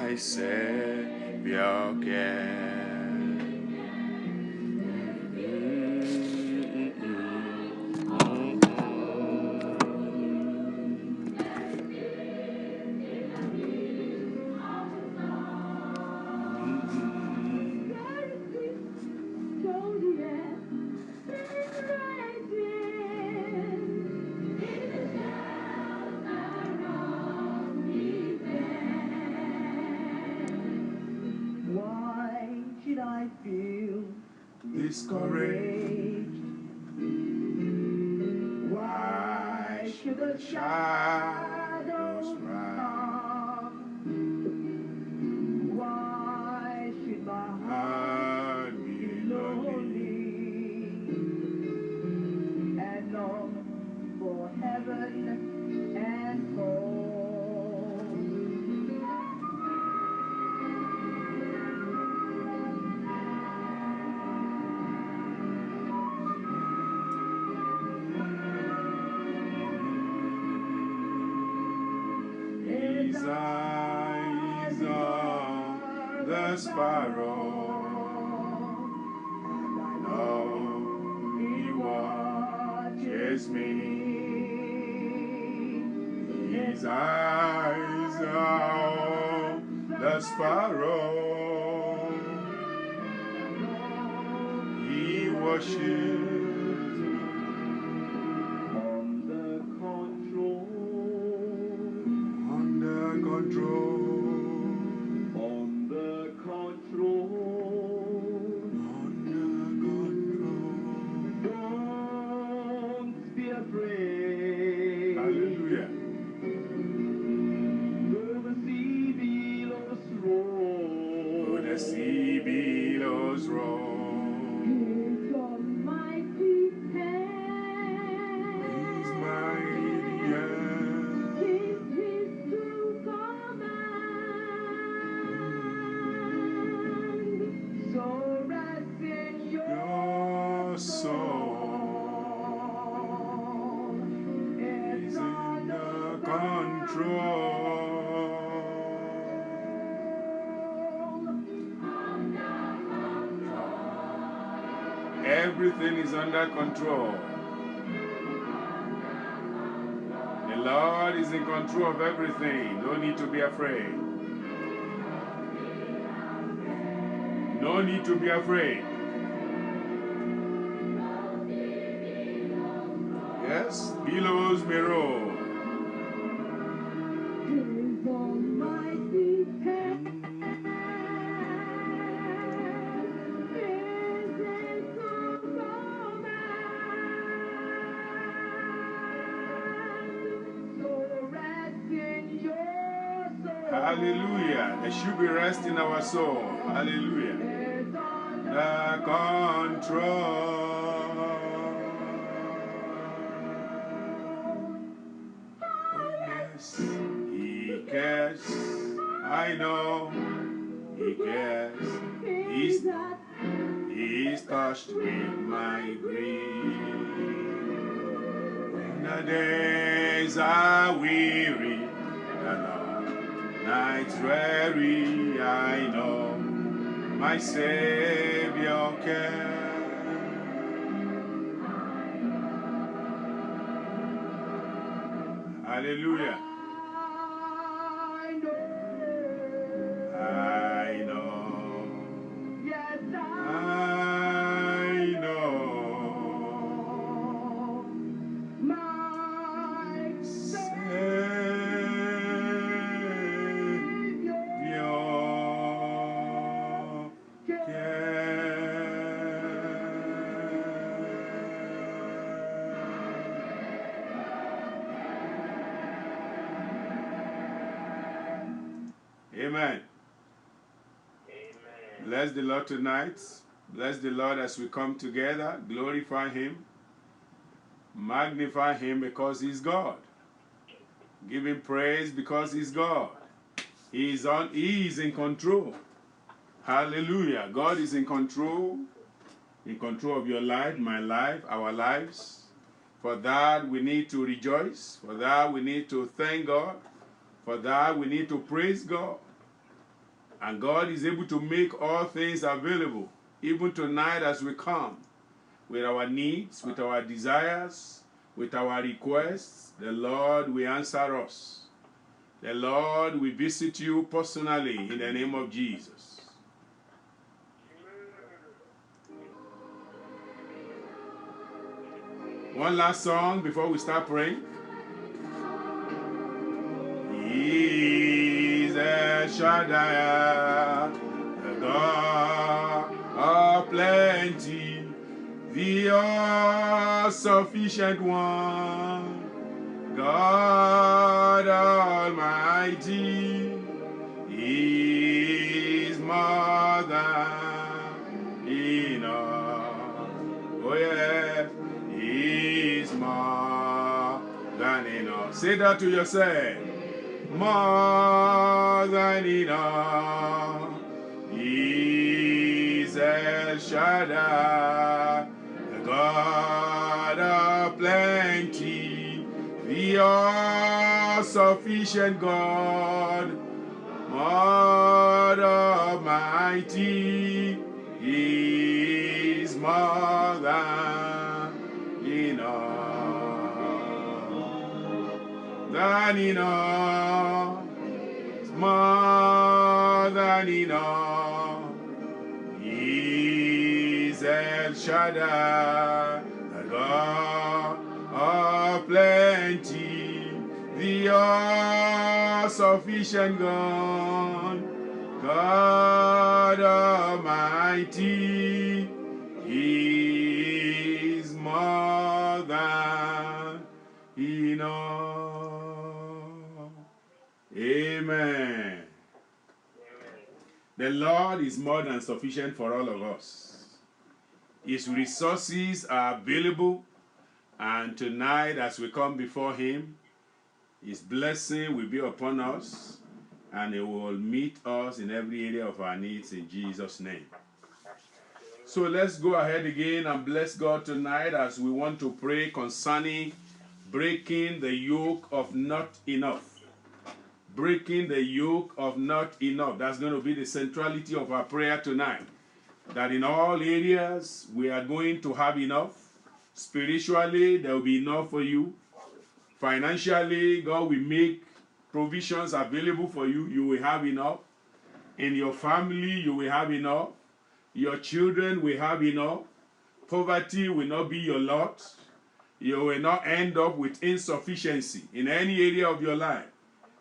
my Savior can. Discouraged? Why should the shadows run? Why should my heart be lonely and long for heaven and home? His eyes on the sparrow, and I know he watches me. His eyes on the sparrow, he watches. Sea billows roll. His mighty hand is his true command. So rest in your soul. It's under control. Everything is under control. The Lord is in control of everything. No need to be afraid. No need to be afraid. Yes, billows may roll. Hallelujah. There should be rest in our soul. Hallelujah. The control. Oh, yes. He cares. I know. He cares. He's touched with my grief. When the days are weary and nights weary, I know my Savior can. Hallelujah. I know. Yes, I know. My Savior can. Amen. Bless the Lord tonight. Bless the Lord as we come together. Glorify Him. Magnify Him because He's God. Give Him praise because He's God. He is in control. Hallelujah. God is in control of your life, my life, our lives. For that we need to rejoice. For that we need to thank God. For that we need to praise God. And God is able to make all things available, even tonight as we come with our needs, with our desires, with our requests. The Lord will answer us. The Lord will visit you personally in the name of Jesus. One last song before we start praying. He is El Shaddai, the God of plenty, the all-sufficient one, God Almighty. He is more than enough. Oh yeah, He is more than enough. Say that to yourself. More than enough. He is El Shaddai, the God of plenty, the all-sufficient God, God Almighty. He is more than enough. Than enough. More than enough. He is El Shaddai, the God of plenty, the all-sufficient God, God Almighty. He is more than enough. Amen. The Lord is more than sufficient for all of us. His resources are available, and tonight as we come before Him, His blessing will be upon us, and He will meet us in every area of our needs in Jesus' name. So let's go ahead again and bless God tonight as we want to pray concerning breaking the yoke of not enough. Breaking the yoke of not enough. That's going to be the centrality of our prayer tonight. That in all areas we are going to have enough. Spiritually, there will be enough for you. Financially, God will make provisions available for you. You will have enough. In your family, you will have enough. Your children will have enough. Poverty will not be your lot. You will not end up with insufficiency in any area of your life.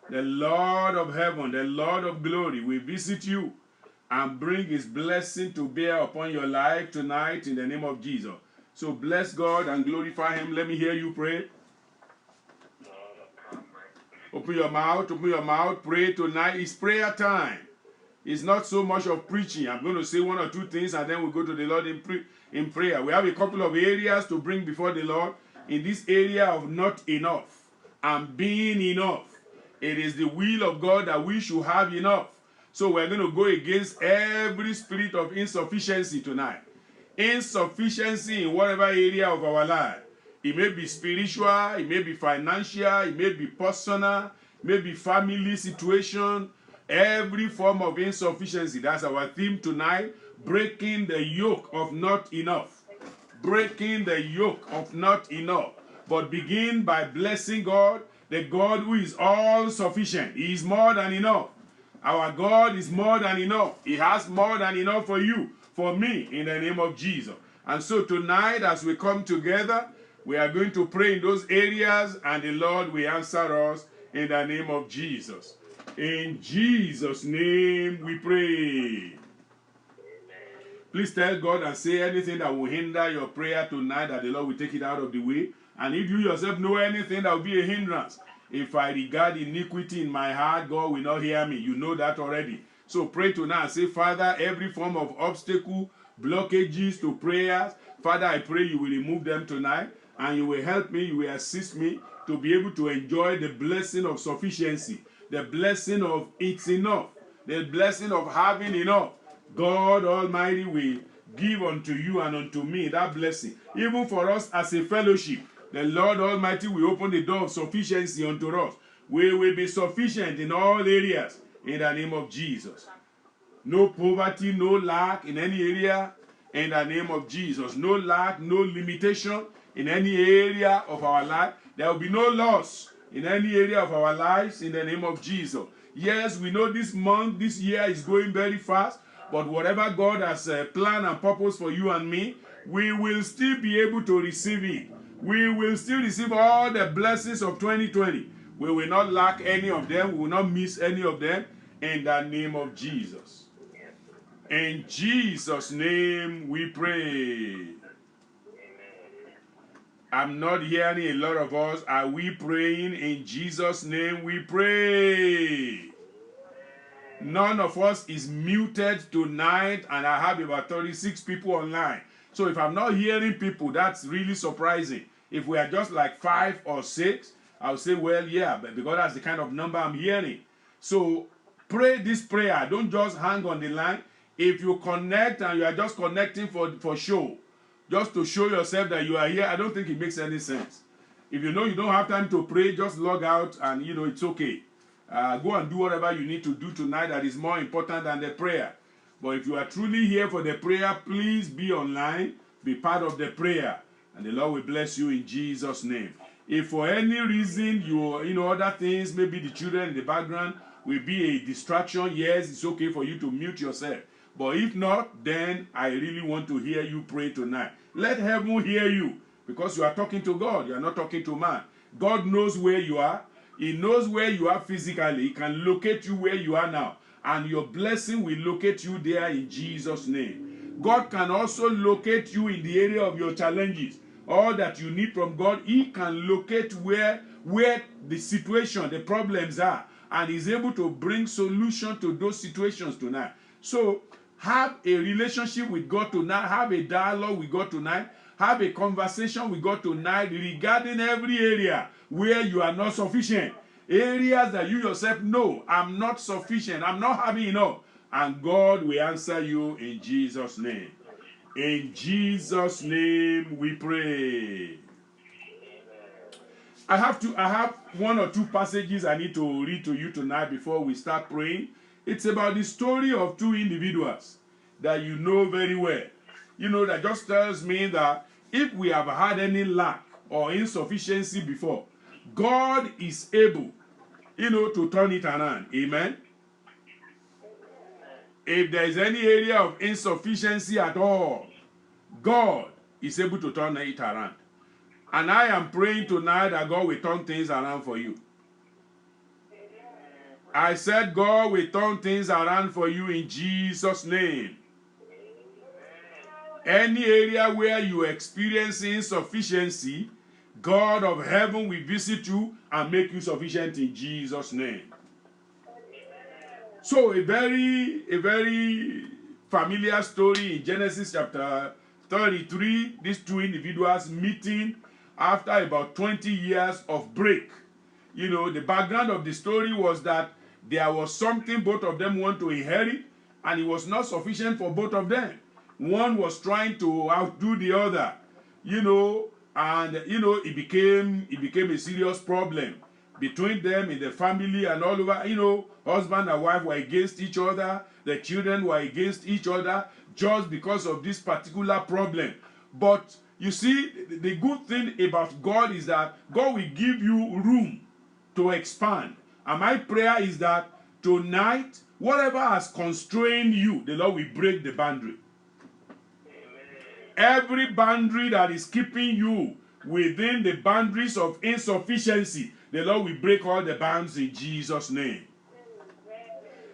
The Lord of heaven, the Lord of glory will visit you and bring His blessing to bear upon your life tonight in the name of Jesus. So bless God and glorify Him. Let me hear you pray. Open your mouth, pray tonight. It's prayer time. It's not so much of preaching. I'm going to say one or two things and then we'll go to the Lord in prayer. We have a couple of areas to bring before the Lord. In this area of not enough and being enough, it is the will of God that we should have enough. So we're going to go against every spirit of insufficiency tonight. Insufficiency in whatever area of our life. It may be spiritual, it may be financial, it may be personal, it may be family situation. Every form of insufficiency. That's our theme tonight. Breaking the yoke of not enough. Breaking the yoke of not enough. But begin by blessing God, the God who is all sufficient. He is more than enough. Our God is more than enough. He has more than enough for you, for me, in the name of Jesus. And so tonight, as we come together, we are going to pray in those areas, and the Lord will answer us in the name of Jesus. In Jesus' name we pray. Please tell God and say anything that will hinder your prayer tonight, that the Lord will take it out of the way. And if you yourself know anything that will be a hindrance, if I regard iniquity in my heart, God will not hear me. You know that already. So pray tonight and say, Father, every form of obstacle, blockages to prayers, Father, I pray you will remove them tonight, and you will help me, you will assist me to be able to enjoy the blessing of sufficiency, the blessing of it's enough, the blessing of having enough. God Almighty will give unto you and unto me that blessing. Even for us as a fellowship, the Lord Almighty will open the door of sufficiency unto us. We will be sufficient in all areas in the name of Jesus. No poverty, no lack in any area in the name of Jesus. No lack, no limitation in any area of our life. There will be no loss in any area of our lives in the name of Jesus. Yes, we know this month, this year is going very fast, but whatever God has planned and purpose for you and me, we will still be able to receive it. We will still receive all the blessings of 2020. We will not lack any of them. We will not miss any of them in the name of Jesus. In Jesus' name we pray. I'm not hearing a lot of us. Are we praying? In Jesus' name we pray. None of us is muted tonight, and I have about 36 people online. So if I'm not hearing people, that's really surprising. If we are just like 5 or 6, I'll say, well, yeah, but because that's the kind of number I'm hearing. So pray this prayer. Don't just hang on the line. If you connect and you are just connecting for show, just to show yourself that you are here, I don't think it makes any sense. If you know you don't have time to pray, just log out and it's okay. Go and do whatever you need to do tonight that is more important than the prayer. But if you are truly here for the prayer, please be online, be part of the prayer, and the Lord will bless you in Jesus' name. If for any reason other things, maybe the children in the background will be a distraction, yes, it's okay for you to mute yourself. But if not, then I really want to hear you pray tonight. Let heaven hear you, because you are talking to God. You are not talking to man. God knows where you are. He knows where you are physically. He can locate you where you are now. And your blessing will locate you there in Jesus' name. God can also locate you in the area of your challenges. All that you need from God, He can locate where the situation, the problems are. And He's able to bring solution to those situations tonight. So, have a relationship with God tonight. Have a dialogue with God tonight. Have a conversation with God tonight regarding every area where you are not sufficient. Areas that you yourself know, I'm not sufficient, I'm not having enough. And God will answer you in Jesus' name. In Jesus' name we pray. I have 1 or 2 passages I need to read to you tonight before we start praying. It's about the story of 2 individuals that you know very well. That just tells me that if we have had any lack or insufficiency before, God is able, to turn it around. Amen. If there is any area of insufficiency at all, God is able to turn it around. And I am praying tonight that God will turn things around for you. I said God will turn things around for you in Jesus' name. Any area where you experience insufficiency, God of heaven will visit you and make you sufficient in Jesus' name. So a very familiar story in Genesis chapter 33, these 2 individuals meeting after about 20 years of break. The background of the story was that there was something both of them want to inherit, and it was not sufficient for both of them. One was trying to outdo the other, and it became a serious problem between them in the family and all over. Husband and wife were against each other, the children were against each other just because of this particular problem. But you see, the good thing about God is that God will give you room to expand. And my prayer is that tonight, whatever has constrained you, the Lord will break the boundary. Every boundary that is keeping you within the boundaries of insufficiency, the Lord will break all the bounds in Jesus' name.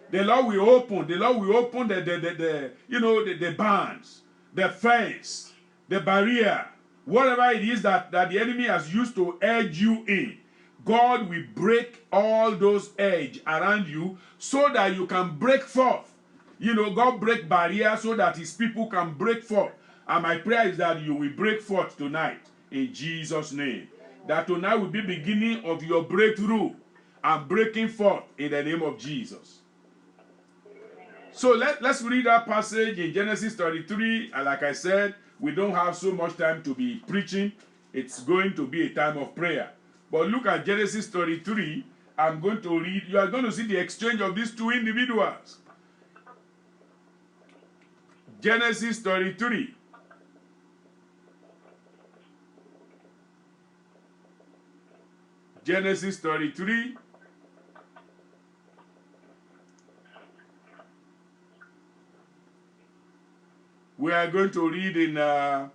The Lord will open the bounds, the fence, the barrier, whatever it is that the enemy has used to edge you in. God will break all those edges around you so that you can break forth. God break barriers so that His people can break forth. And my prayer is that you will break forth tonight in Jesus' name. That tonight will be the beginning of your breakthrough and breaking forth in the name of Jesus. So let's read that passage in Genesis 33. And like I said, we don't have so much time to be preaching. It's going to be a time of prayer. But look at Genesis 33. I'm going to read. You are going to see the exchange of these 2 individuals. Genesis 33. Genesis 33. We are going to read in, I'm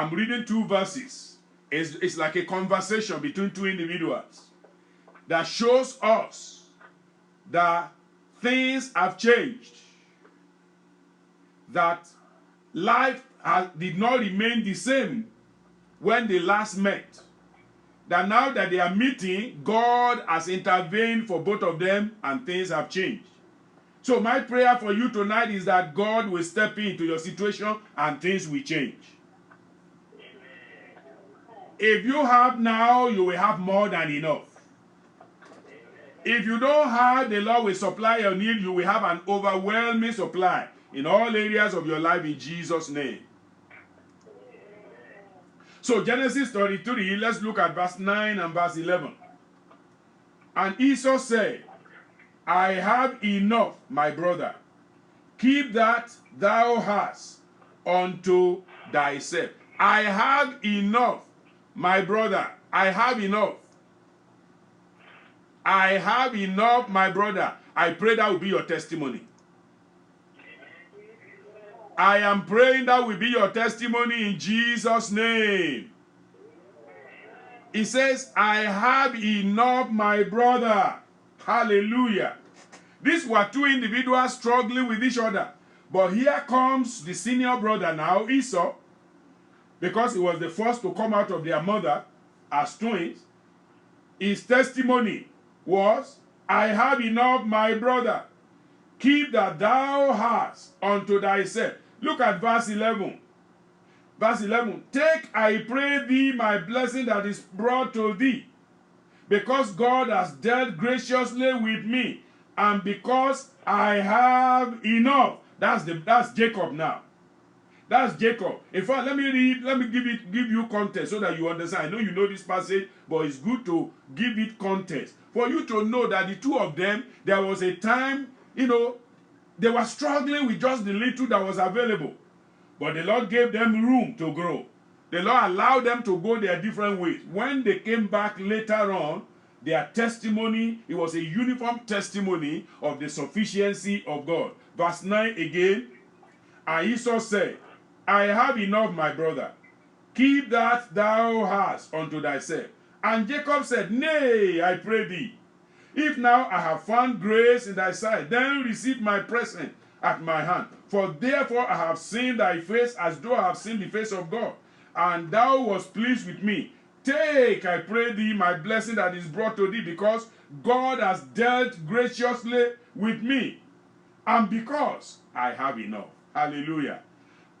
reading 2 verses. It's like a conversation between 2 individuals that shows us that things have changed. That life did not remain the same when they last met. That now that they are meeting, God has intervened for both of them and things have changed. So my prayer for you tonight is that God will step into your situation and things will change. If you have now, you will have more than enough. If you don't have, the Lord will supply your need. You will have an overwhelming supply in all areas of your life in Jesus' name. So Genesis 33, let's look at verse 9 and verse 11. And Esau said, I have enough, my brother. Keep that thou hast unto thyself. I have enough, my brother. I have enough. I have enough, my brother. I pray that will be your testimony. I am praying that will be your testimony in Jesus' name. He says, I have enough, my brother. Hallelujah. These were 2 individuals struggling with each other. But here comes the senior brother now, Esau, because he was the first to come out of their mother as twins. His testimony was, I have enough, my brother. Keep that thou hast unto thyself. Look at verse 11. Verse 11. Take, I pray thee, my blessing that is brought to thee, because God has dealt graciously with me, and because I have enough. That's Jacob now. That's Jacob. In fact, let me give you context so that you understand. I know you know this passage, but it's good to give it context. For you to know that the 2 of them, there was a time, they were struggling with just the little that was available. But the Lord gave them room to grow. The Lord allowed them to go their different ways. When they came back later on, their testimony, it was a uniform testimony of the sufficiency of God. Verse 9 again. And Esau said, I have enough, my brother. Keep that thou hast unto thyself. And Jacob said, Nay, I pray thee. If now I have found grace in thy sight, then receive my present at my hand. For therefore I have seen thy face as though I have seen the face of God. And thou wast pleased with me. Take, I pray thee, my blessing that is brought to thee, because God has dealt graciously with me. And because I have enough. Hallelujah.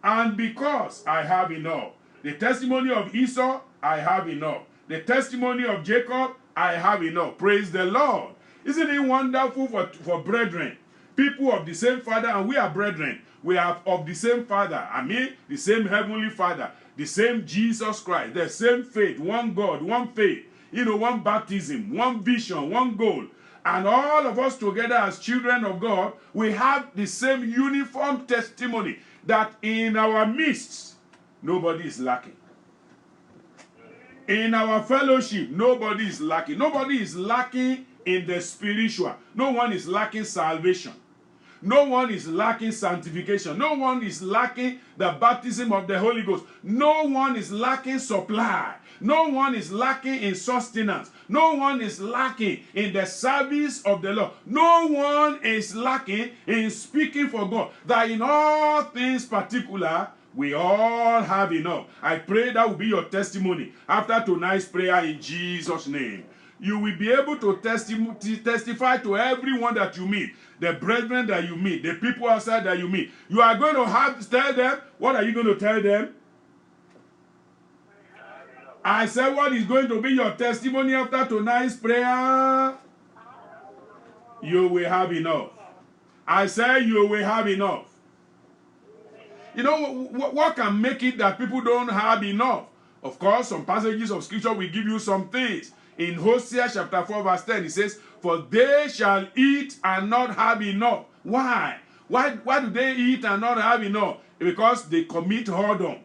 And because I have enough. The testimony of Esau, I have enough. The testimony of Jacob, I have enough. Praise the Lord. Isn't it wonderful for brethren? People of the same Father, and we are brethren. We are of the same Father. I mean, the same Heavenly Father. The same Jesus Christ. The same faith. One God, one faith. One baptism, one vision, one goal. And all of us together as children of God, we have the same uniform testimony that in our midst, nobody is lacking. In our fellowship, nobody is lacking. Nobody is lacking in the spiritual. No one is lacking salvation. No one is lacking sanctification. No one is lacking the baptism of the Holy Ghost. No one is lacking supply. No one is lacking in sustenance. No one is lacking in the service of the Lord. No one is lacking in speaking for God. That in all things particular, we all have enough. I pray that will be your testimony after tonight's prayer in Jesus' name. You will be able to testify to everyone that you meet, the brethren that you meet, the people outside that you meet. You are going to tell them, what are you going to tell them? I said, what is going to be your testimony after tonight's prayer? You will have enough. I said, you will have enough. You know, what can make it that people don't have enough? Of course, some passages of scripture will give you some things. In Hosea chapter 4 verse 10, it says, for they shall eat and not have enough. Why? Why do they eat and not have enough? Because they commit whoredom.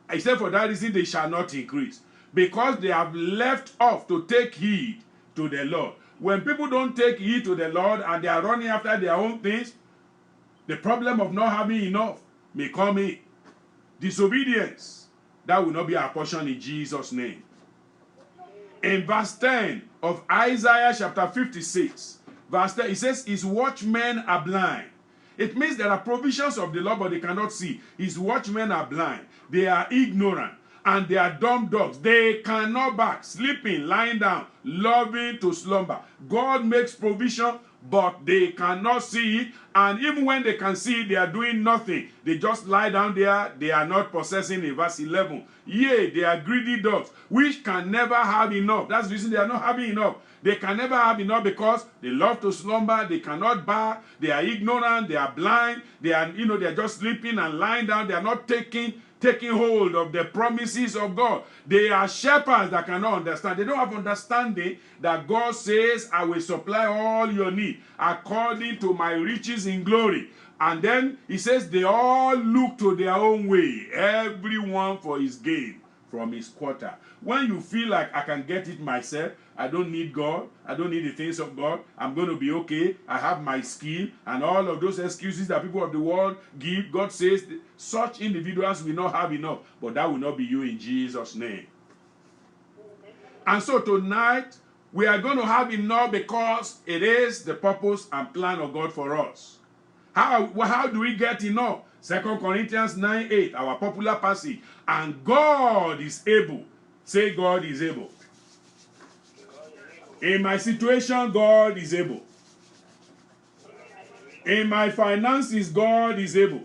Except for that reason, they shall not increase. Because they have left off to take heed to the Lord. When people don't take heed to the Lord and they are running after their own things, the problem of not having enough may come in. Disobedience, that will not be our portion in Jesus' name. In verse 10 of Isaiah chapter 56, verse 10, it says, his watchmen are blind. It means there are provisions of the Lord, but they cannot see. His watchmen are blind. They are ignorant. And they are dumb dogs. They cannot bark, sleeping, lying down, loving to slumber. God makes provision, but they cannot see it. And even when they can see it, they are doing nothing. They just lie down there. They are not possessing it. Verse 11. Yea, they are greedy dogs, which can never have enough. That's the reason they are not having enough. They can never have enough because they love to slumber. They cannot bark. They are ignorant. They are blind. They are, they are just sleeping and lying down. They are not taking hold of the promises of God. They are shepherds that cannot understand. They don't have understanding that God says, I will supply all your need according to my riches in glory. And then he says they all look to their own way, everyone for his gain from his quarter. When you feel like I can get it myself, I don't need God, I don't need the things of God, I'm going to be okay, I have my skill, and all of those excuses that people of the world give, God says such individuals will not have enough, but that will not be you in Jesus' name. And so tonight, we are going to have enough because it is the purpose and plan of God for us. How do we get enough? 2 Corinthians 9:8, our popular passage. And God is able. Say, God is able. In my situation, God is able. In my finances, God is able.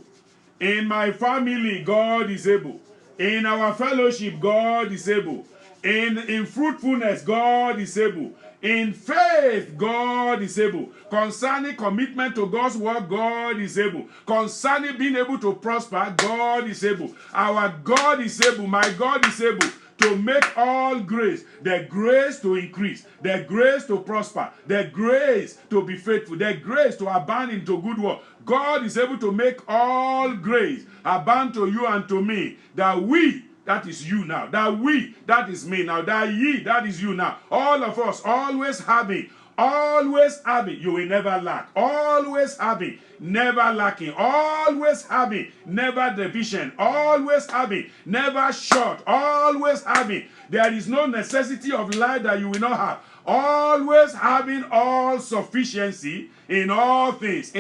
In my family, God is able. In our fellowship, God is able. In fruitfulness, God is able. In faith, God is able. Concerning commitment to God's work, God is able. Concerning being able to prosper, God is able. Our God is able. My God is able to make all grace, the grace to increase, the grace to prosper, the grace to be faithful, the grace to abound into good work. God is able to make all grace abound to you and to me, that we, that is you now, that we, that is me now, that ye, that is you now, all of us, always having, you will never lack, always having, never lacking, always having, never deficient, always having, never short, always having. There is no necessity of life that you will not have. Always having all sufficiency in all things,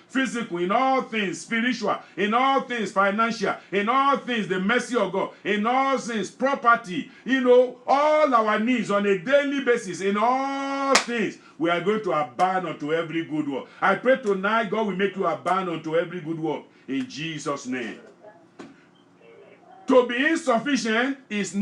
physical, in all things, spiritual, in all things, financial, in all things, the mercy of God, in all things, property, all our needs on a daily basis, in all things, we are going to abound unto every good work. I pray tonight, God will make you abound unto every good work, in Jesus' name. To be insufficient is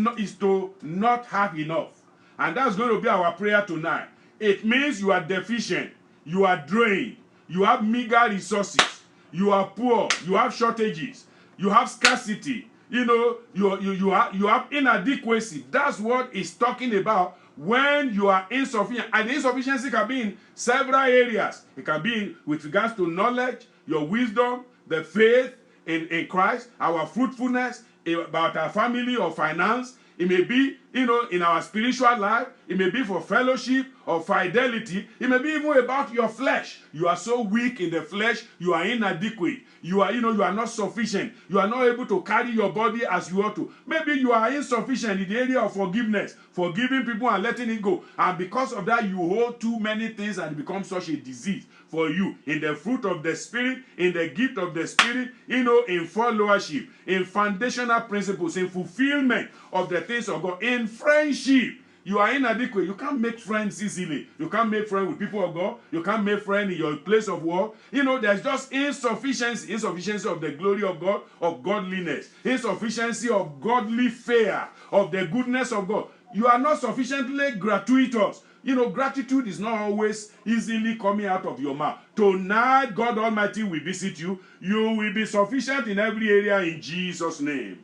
to not have enough. And that's going to be our prayer tonight. It means you are deficient, you are drained, you have meager resources, you are poor, you have shortages, you have scarcity, you have inadequacy. That's what it's talking about when you are insufficient. And the insufficiency can be in several areas. It can be with regards to knowledge, your wisdom, the faith in Christ, our fruitfulness, about our family or finance. It may be, in our spiritual life. It may be for fellowship or fidelity. It may be even about your flesh. You are so weak in the flesh. You are inadequate. You are not sufficient. You are not able to carry your body as you ought to. Maybe you are insufficient in the area of forgiveness, forgiving people and letting it go. And because of that, you hold too many things and it becomes such a disease for you in the fruit of the Spirit, in the gift of the Spirit, in followership, in foundational principles, in fulfillment of the things of God, in friendship. You are inadequate. You can't make friends easily. You can't make friends with people of God. You can't make friends in your place of work. There's just insufficiency of the glory of God, of godliness, insufficiency of godly fear, of the goodness of God. You are not sufficiently gratuitous. Gratitude is not always easily coming out of your mouth. Tonight, God Almighty will visit you. You will be sufficient in every area in Jesus' name.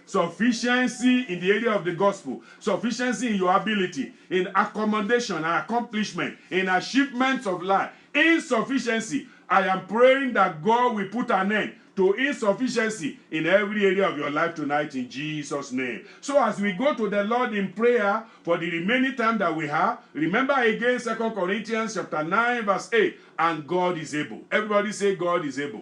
Sufficiency in the area of the gospel, sufficiency in your ability, in accommodation and accomplishment, in achievements of life, insufficiency I am praying that God will put an end to insufficiency in every area of your life tonight in Jesus' name. So as we go to the Lord in prayer for the remaining time that we have, remember again 2 Corinthians chapter 9 verse 8, and God is able. Everybody say God is able.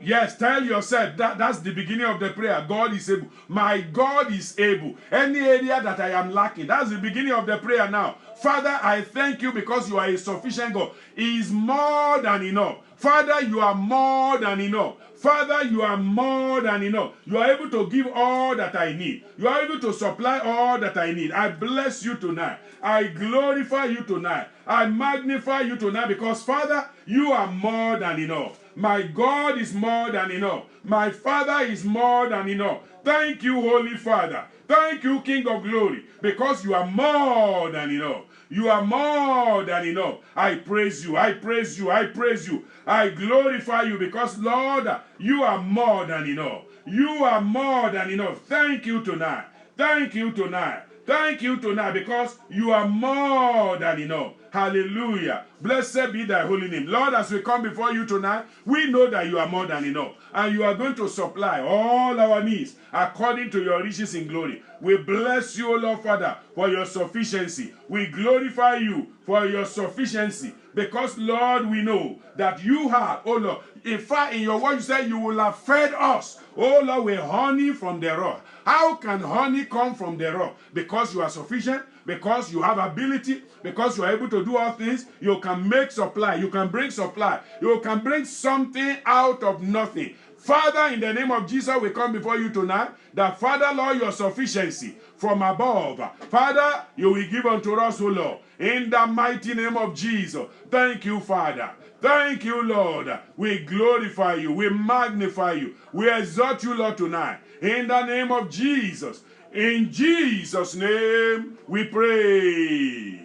Yes, tell yourself that's the beginning of the prayer. God is able. My God is able. Any area that I am lacking, that's the beginning of the prayer now. Father, I thank you because you are a sufficient God. He is more than enough. Father, you are more than enough. Father, you are more than enough. You are able to give all that I need. You are able to supply all that I need. I bless you tonight. I glorify you tonight. I magnify you tonight because, Father, you are more than enough. My God is more than enough. My Father is more than enough. Thank you, Holy Father. Thank you, King of Glory, because you are more than enough. You are more than enough. I praise you. I praise you. I praise you. I glorify you because, Lord, you are more than enough. You are more than enough. Thank you tonight. Thank you tonight. Thank you tonight because you are more than enough. Hallelujah. Blessed be thy holy name. Lord, as we come before you tonight, we know that you are more than enough. And you are going to supply all our needs according to your riches in glory. We bless you, O Lord Father, for your sufficiency. We glorify you for your sufficiency. Because, Lord, we know that you have, oh Lord, in fact, in your word you said you will have fed us, oh Lord, with honey from the rock. How can honey come from the rock? Because you are sufficient, because you have ability, because you are able to do all things. You can make supply, you can bring supply, you can bring something out of nothing. Father, in the name of Jesus, we come before you tonight, that Father, Lord, your sufficiency from above. Father, you will give unto us, O Lord, in the mighty name of Jesus. Thank you, Father. Thank you, Lord. We glorify you. We magnify you. We exalt you, Lord, tonight. In the name of Jesus. In Jesus' name, we pray.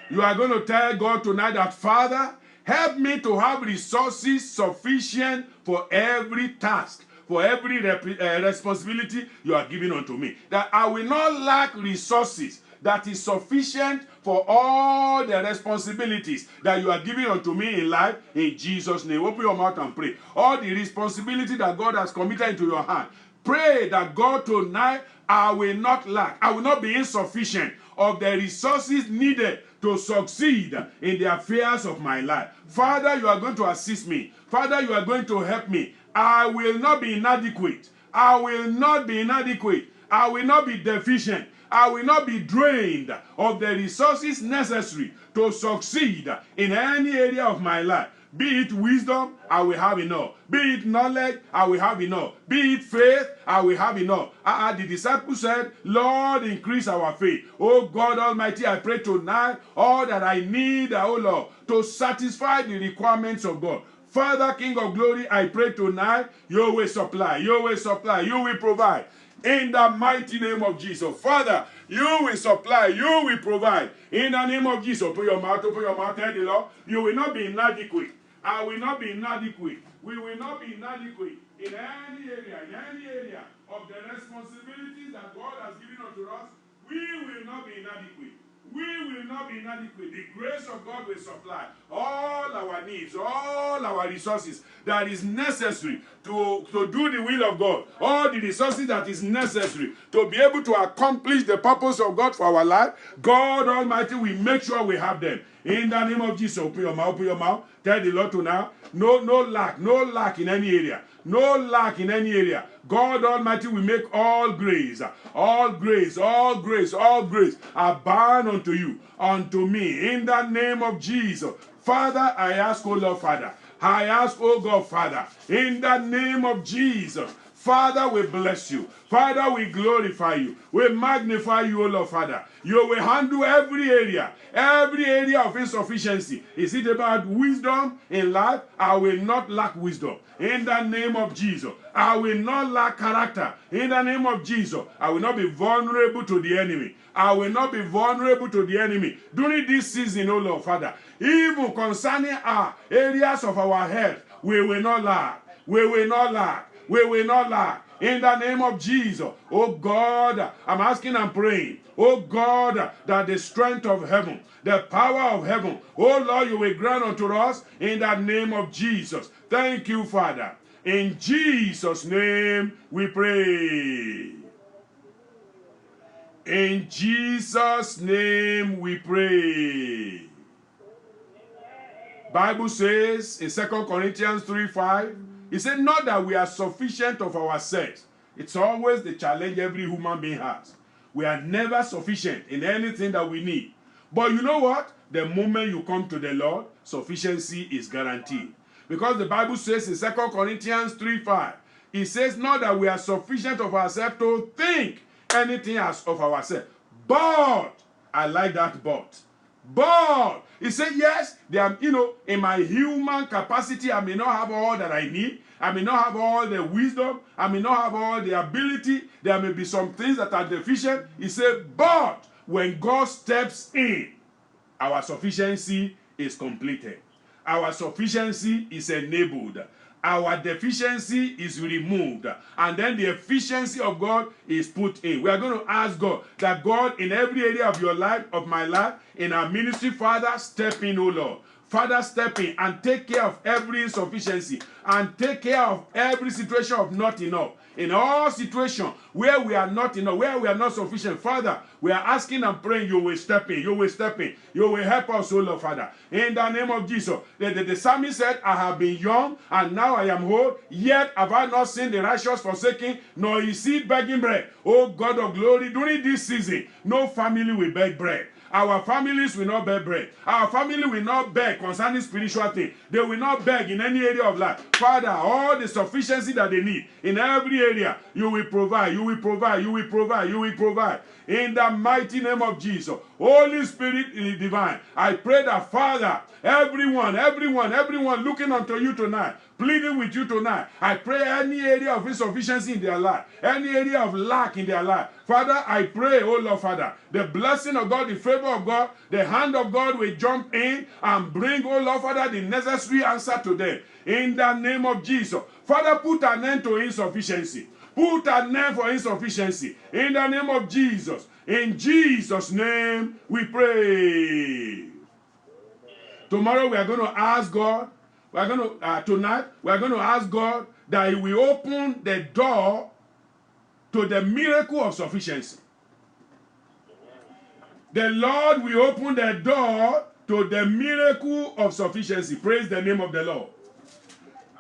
You are going to tell God tonight that, Father, help me to have resources sufficient for every task, for every responsibility you are giving unto me. That I will not lack resources that is sufficient for all the responsibilities that you are giving unto me in life, in Jesus' name. Open your mouth and pray. All the responsibility that God has committed into your hand. Pray that God tonight, I will not lack. I will not be insufficient of the resources needed to succeed in the affairs of my life. Father, you are going to assist me. Father, you are going to help me. I will not be inadequate. I will not be inadequate. I will not be deficient. I will not be drained of the resources necessary to succeed in any area of my life. Be it wisdom, I will have enough. Be it knowledge, I will have enough. Be it faith, I will have enough. The disciples said, Lord, increase our faith. Oh God Almighty, I pray tonight all that I need, oh Lord, to satisfy the requirements of God. Father, King of Glory, I pray tonight, you will supply, you will supply, you will provide. In the mighty name of Jesus. Father, you will supply, you will provide. In the name of Jesus. Open your mouth, tell the Lord, you will not be inadequate. I will not be inadequate. We will not be inadequate in any area of the responsibilities that God has given unto us. We will not be inadequate. We will not be inadequate. The grace of God will supply all our needs, all our resources that is necessary to do the will of God. All the resources that is necessary to be able to accomplish the purpose of God for our life. God Almighty will make sure we have them. In the name of Jesus, open your mouth, open your mouth. Tell the Lord to now, no lack in any area. No lack in any area. God Almighty will make all grace abound unto you, unto me, in the name of Jesus. Father, I ask, O Lord Father, I ask, O God Father, in the name of Jesus. Father, we bless you. Father, we glorify you. We magnify you, O Lord Father. You will handle every area of insufficiency. Is it about wisdom in life? I will not lack wisdom. In the name of Jesus. I will not lack character. In the name of Jesus. I will not be vulnerable to the enemy. I will not be vulnerable to the enemy. During this season, O Lord Father, even concerning our areas of our health, we will not lack. We will not lack. We will not lack. In the name of Jesus. Oh God, I'm asking and praying. Oh God, that the strength of heaven, the power of heaven, oh Lord, you will grant unto us in the name of Jesus. Thank you, Father. In Jesus' name we pray. In Jesus' name we pray. Bible says in 2 Corinthians 3:5, it said, not that we are sufficient of ourselves. It's always the challenge every human being has. We are never sufficient in anything that we need. But you know what? The moment you come to the Lord, sufficiency is guaranteed. Because the Bible says in 2 Corinthians 3:5, it says, not that we are sufficient of ourselves to think anything as of ourselves. But, I like that but, he said, yes, in my human capacity, I may not have all that I need. I may not have all the wisdom. I may not have all the ability. There may be some things that are deficient. He said, but when God steps in, our sufficiency is completed. Our sufficiency is enabled. Our deficiency is removed, and then the efficiency of God is put in. We are going to ask God that God, in every area of your life, of my life, in our ministry, Father, step in, oh Lord. Father, step in and take care of every insufficiency and take care of every situation of not enough. In all situations where we are not enough, where we are not sufficient, Father, we are asking and praying, you will step in, you will step in, you will help us, O Lord, Father. In the name of Jesus. The psalmist said, I have been young and now I am old, yet have I not seen the righteous forsaken, nor his seed begging bread. O God of glory, during this season, no family will beg bread. Our families will not beg bread. Our family will not beg concerning spiritual things. They will not beg in any area of life. Father, all the sufficiency that they need in every area, you will provide, you will provide, you will provide, you will provide. In the mighty name of Jesus. Holy Spirit is divine. I pray that, Father, everyone looking unto you tonight, pleading with you tonight, I pray any area of insufficiency in their life, any area of lack in their life, Father, I pray, oh Lord, Father, the blessing of God, the favor of God, the hand of God will jump in and bring, oh Lord, Father, the necessary answer to them. In the name of Jesus. Father, put an end to insufficiency. Put an end for insufficiency. In the name of Jesus. In Jesus' name we pray. Tomorrow we are going to ask God, tonight we are going to ask God that He will open the door to the miracle of sufficiency. The Lord will open the door to the miracle of sufficiency. Praise the name of the Lord.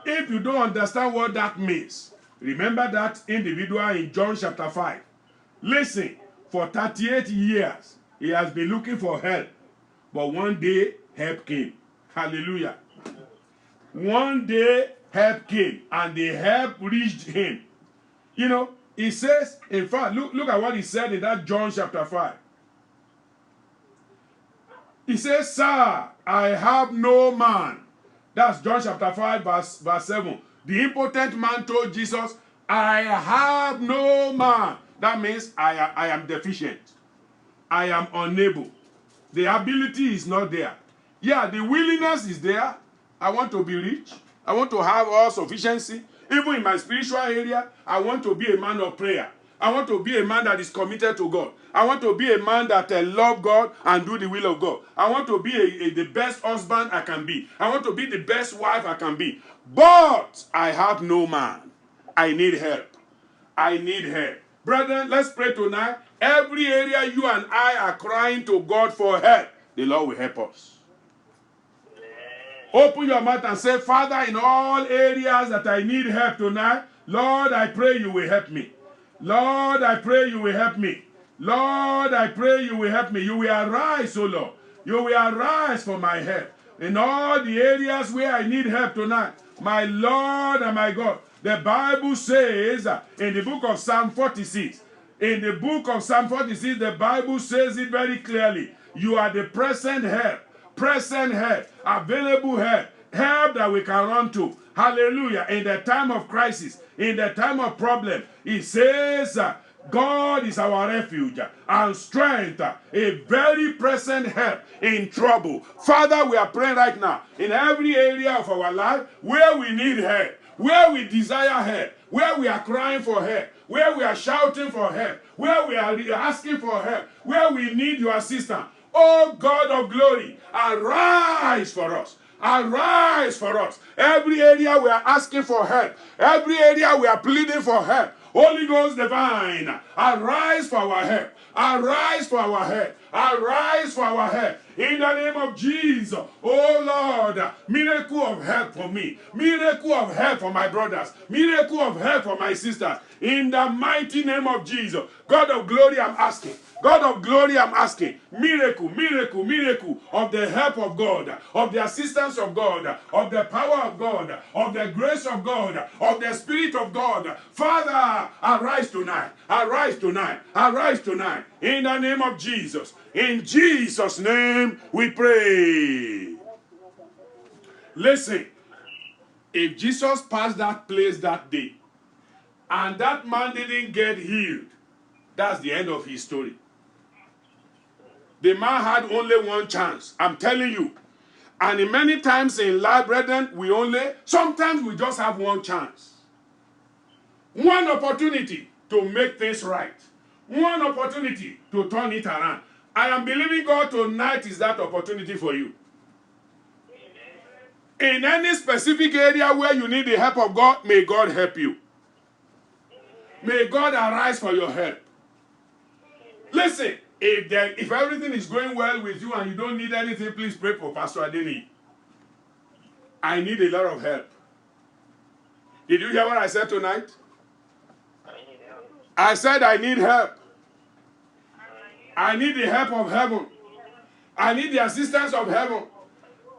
If you don't understand what that means, remember that individual in John chapter 5. Listen, for 38 years, he has been looking for help. But one day, help came. Hallelujah. One day, help came, and the help reached him. You know, he says, in fact, look at what he said in that John chapter 5. He says, sir, I have no man. That's John chapter 5, verse 7. The impotent man told Jesus, I have no man. That means I am deficient. I am unable. The ability is not there. Yeah, the willingness is there. I want to be rich. I want to have all sufficiency. Even in my spiritual area, I want to be a man of prayer. I want to be a man that is committed to God. I want to be a man that love God and do the will of God. I want to be the best husband I can be. I want to be the best wife I can be. But I have no man. I need help. I need help. Brethren, let's pray tonight. Every area you and I are crying to God for help, the Lord will help us. Open your mouth and say, Father, in all areas that I need help tonight, Lord, I pray you will help me. Lord, I pray you will help me. Lord, I pray you will help me. You will arise, O Lord. You will arise for my help. In all the areas where I need help tonight, my Lord and my God. The Bible says in the book of Psalm 46, the Bible says it very clearly. You are the present help, available help that we can run to. Hallelujah. In the time of crisis, in the time of problem, it says God is our refuge and strength, a very present help in trouble. Father, we are praying right now in every area of our life where we need help. where we desire help, where we are crying for help, where we are shouting for help, where we are asking for help, where we need your assistance. Oh God of glory, arise for us. Arise for us. Every area we are asking for help, every area we are pleading for help. Holy Ghost divine, arise for our help. Arise for our help. Arise for our help. In the name of Jesus. Oh Lord, miracle of help for me. Miracle of help for my brothers. Miracle of help for my sisters. In the mighty name of Jesus. God of glory, I'm asking. God of glory, I'm asking. Miracle, miracle, miracle of the help of God, of the assistance of God, of the power of God, of the grace of God, of the Spirit of God. Father, arise tonight. Arise tonight. Arise tonight. In the name of Jesus. In Jesus' name we pray. Listen, if Jesus passed that place that day, and that man didn't get healed, that's the end of his story. The man had only one chance. I'm telling you. And many times in life, brethren, sometimes we just have one chance. One opportunity to make things right. One opportunity to turn it around. I am believing God tonight is that opportunity for you. In any specific area where you need the help of God, may God help you. May God arise for your help. Listen, if everything is going well with you and you don't need anything, please pray for Pastor Adeni. I need a lot of help. Did you hear what I said tonight? I said I need help. I need the help of heaven. I need the assistance of heaven.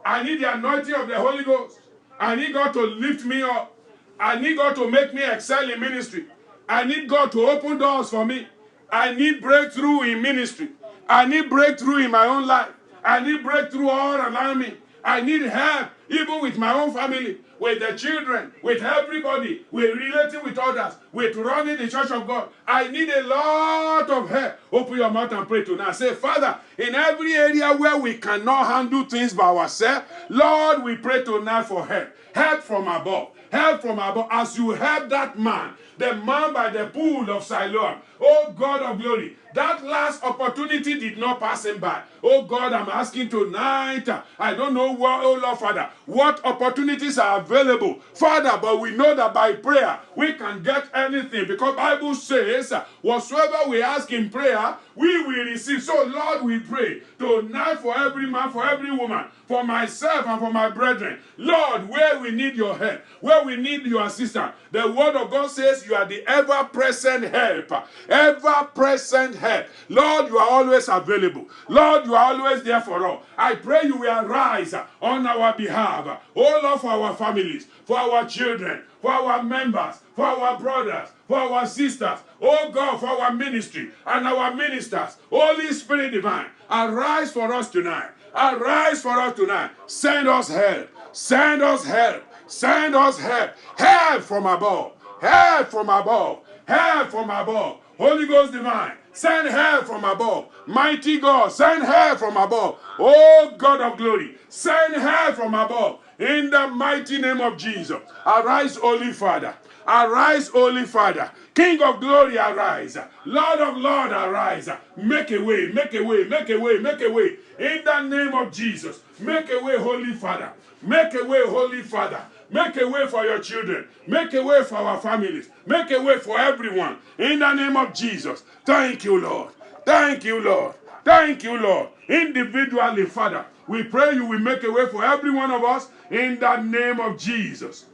I need the anointing of the Holy Ghost. I need God to lift me up. I need God to make me excel in ministry. I need God to open doors for me. I need breakthrough in ministry. I need breakthrough in my own life. I need breakthrough all around me. I need help, even with my own family, with the children, with everybody, with relating with others, with running the church of God. I need a lot of help. Open your mouth and pray tonight. Say, Father, in every area where we cannot handle things by ourselves, Lord, we pray tonight for help. Help from above. Help from above. As you help that man, the man by the pool of Siloam. Oh God of glory, that last opportunity did not pass him by. Oh God, I'm asking tonight, I don't know what, oh Lord Father, what opportunities are available, Father, but we know that by prayer we can get anything, because Bible says, whatsoever we ask in prayer, we will receive. So Lord, we pray tonight for every man, for every woman, for myself and for my brethren. Lord, where we need your help, where we need your assistance, the word of God says you are the ever-present help. Ever-present help. Lord, you are always available. Lord, you are always there for us. I pray you will arise on our behalf. Oh Lord, for our families, for our children, for our members, for our brothers, for our sisters. Oh God, for our ministry and our ministers. Holy Spirit divine, arise for us tonight. Arise for us tonight. Send us help. Send us help. Send us help. Help from above. Help from above. Help from above. Holy Ghost divine, send help from above. Mighty God, send help from above. Oh God of glory, send help from above. In the mighty name of Jesus. Arise, Holy Father. Arise, Holy Father. King of glory, arise. Lord of Lord, arise. Make a way, make a way, make a way, make a way. In the name of Jesus. Make a way, Holy Father. Make a way, Holy Father. Make a way for your children. Make a way for our families. Make a way for everyone. In the name of Jesus. Thank you, Lord. Thank you, Lord. Thank you, Lord. Individually, Father, we pray you will make a way for every one of us in the name of Jesus.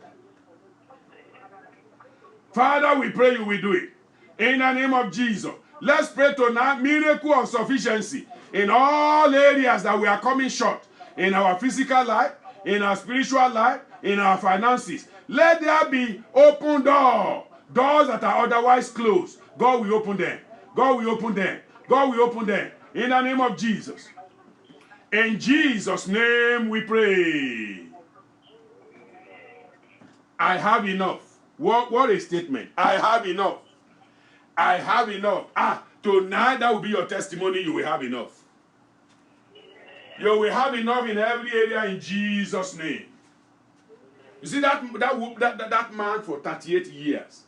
Father, we pray you will do it. In the name of Jesus. Let's pray tonight, miracle of sufficiency in all areas that we are coming short. In our physical life, in our spiritual life, in our finances. Let there be open doors. Doors that are otherwise closed. God will open them. God will open them. God will open them. In the name of Jesus. In Jesus' name we pray. I have enough. What a statement. I have enough. I have enough. Tonight that will be your testimony. You will have enough. You will have enough in every area in Jesus' name. You see that man for 38 years,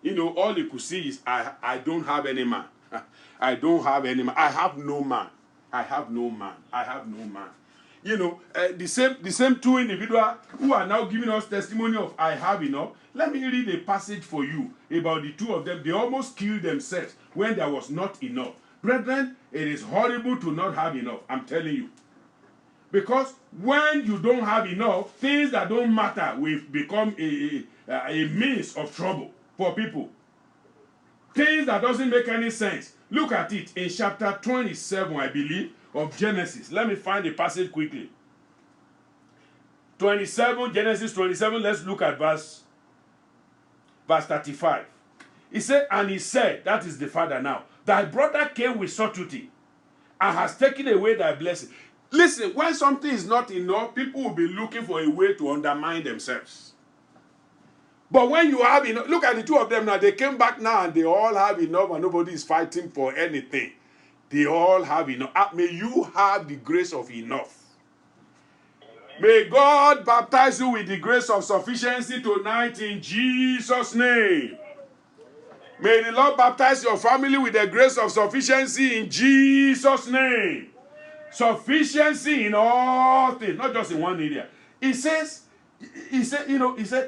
you know, all he could see is, I don't have any man. I don't have any man. I have no man. I have no man. I have no man. You know, the same two individuals who are now giving us testimony of I have enough. Let me read a passage for you about the two of them. They almost killed themselves when there was not enough. Brethren, it is horrible to not have enough. I'm telling you. Because when you don't have enough, things that don't matter will become a means of trouble for people. Things that doesn't make any sense. Look at it in chapter 27, I believe, of Genesis. Let me find the passage quickly. 27, Genesis 27, let's look at verse 35. He said, and he said, that is the father now, thy brother came with subtlety and has taken away thy blessing. Listen, when something is not enough, people will be looking for a way to undermine themselves. But when you have enough, look at the two of them now, they came back now and they all have enough and nobody is fighting for anything. They all have enough. May you have the grace of enough. May God baptize you with the grace of sufficiency tonight in Jesus' name. May the Lord baptize your family with the grace of sufficiency in Jesus' name. Sufficiency in all things, not just in one area. He said,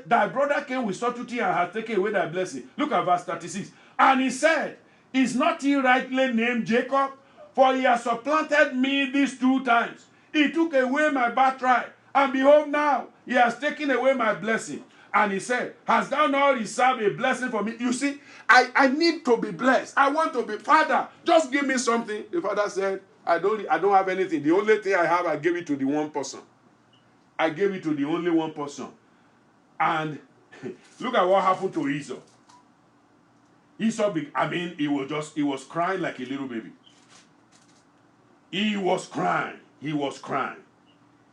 thy brother came with subtlety and has taken away thy blessing. Look at verse 36. And he said, is not he rightly named Jacob? For he has supplanted me these 2 times. He took away my birthright, and behold now, he has taken away my blessing. And he said, hast thou not reserved a blessing for me? You see, I need to be blessed. I want to be, Father, just give me something. The father said, I don't have anything. The only thing I have, I gave it to the one person. I gave it to the only one person. And look at what happened to Esau. Esau, he was crying like a little baby. He was crying. He was crying.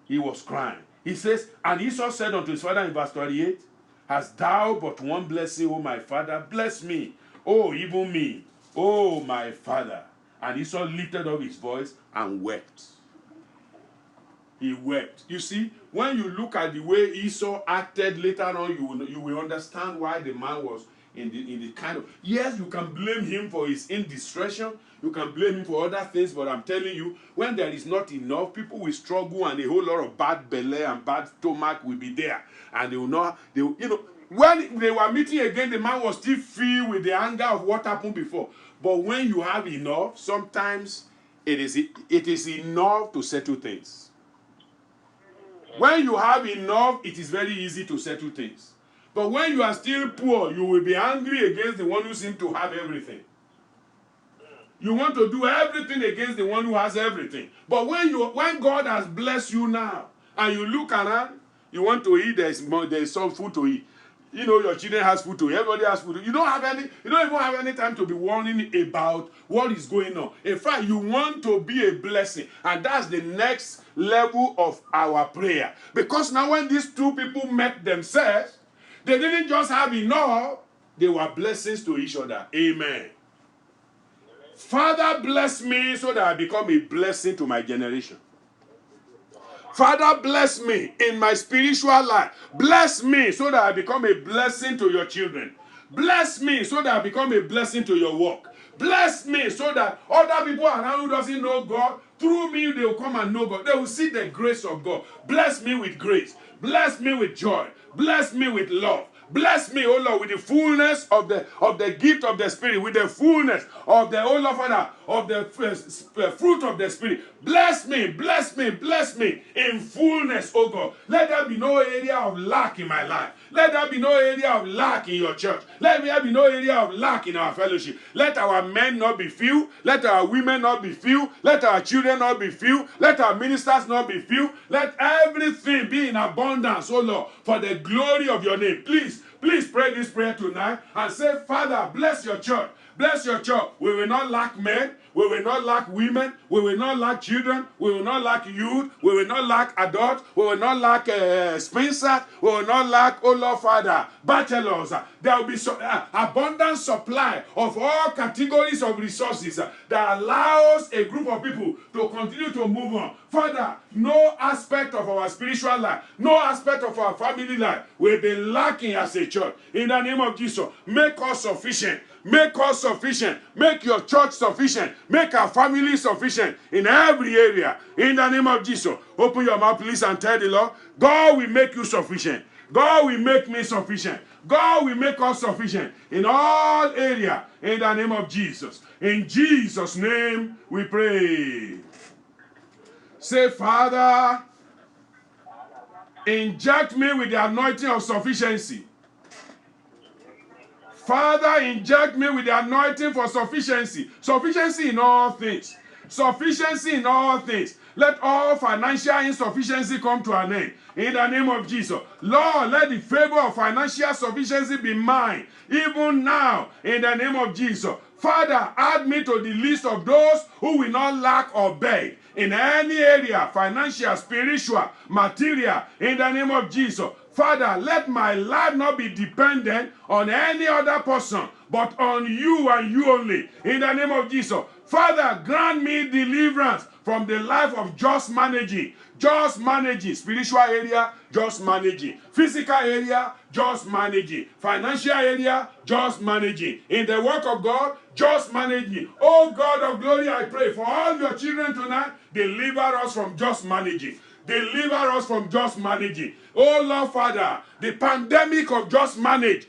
He was crying. He says, and Esau said unto his father in verse 38, hast thou but one blessing, O my father? Bless me, O even me, O my father. And Esau lifted up his voice and wept. He wept. You see, when you look at the way Esau acted later on, you will understand why the man was in the kind of... Yes, you can blame him for his indiscretion. You can blame him for other things, but I'm telling you, when there is not enough, people will struggle and a whole lot of bad belly and bad stomach will be there. And they will not... when they were meeting again, the man was still filled with the anger of what happened before. But when you have enough, sometimes it is enough to settle things. When you have enough, it is very easy to settle things. But when you are still poor, you will be angry against the one who seems to have everything. You want to do everything against the one who has everything. But when God has blessed you now, and you look around, you want to eat, there is some food to eat. You know, your children has food to eat. Everybody has food to eat. You don't even have any time to be worrying about what is going on. In fact, you want to be a blessing. And that's the next level of our prayer. Because now when these two people met themselves, they didn't just have enough, they were blessings to each other. Amen. Father, bless me so that I become a blessing to my generation. Father, bless me in my spiritual life. Bless me so that I become a blessing to your children. Bless me so that I become a blessing to your work. Bless me so that other people around who doesn't know God, through me they will come and know God. They will see the grace of God. Bless me with grace. Bless me with joy. Bless me with love. Bless me, O Lord, with the fullness of the gift of the Spirit, with the fullness of the, O Lord, Father, of the fruit of the Spirit. Bless me, bless me, bless me in fullness, O God. Let there be no area of lack in my life. Let there be no area of lack in your church. Let there be no area of lack in our fellowship. Let our men not be few. Let our women not be few. Let our children not be few. Let our ministers not be few. Let everything be in abundance, O Lord, for the glory of your name. Please pray this prayer tonight and say, Father, bless your church. Bless your church. We will not lack men. We will not lack women. We will not lack children. We will not lack youth. We will not lack adults. We will not lack spinsters. We will not lack, oh Lord Father, bachelors. There will be abundant supply of all categories of resources that allows a group of people to continue to move on Father, no aspect of our spiritual life, no aspect of our family life will be lacking as a church. In the name of Jesus, make us sufficient. Make us sufficient. Make your church sufficient. Make our family sufficient in every area. In the name of Jesus, open your mouth, please, and tell the Lord, God will make you sufficient. God will make me sufficient. God will make us sufficient in all areas. In the name of Jesus. In Jesus' name we pray. Say, Father, inject me with the anointing of sufficiency. Father, inject me with the anointing for sufficiency. Sufficiency in all things. Sufficiency in all things. Let all financial insufficiency come to an end. In the name of Jesus. Lord, let the favor of financial sufficiency be mine. Even now, in the name of Jesus. Father, add me to the list of those who will not lack or beg. In any area, financial, spiritual, material, in the name of Jesus. Father, let my life not be dependent on any other person, but on you and you only. In the name of Jesus. Father, grant me deliverance from the life of just managing. Just managing. Spiritual area, just managing. Physical area, just managing. Financial area, just managing. In the work of God, just managing. Oh God of glory, I pray for all your children tonight, deliver us from just managing. Deliver us from just managing. Oh Lord Father, the pandemic of just managing.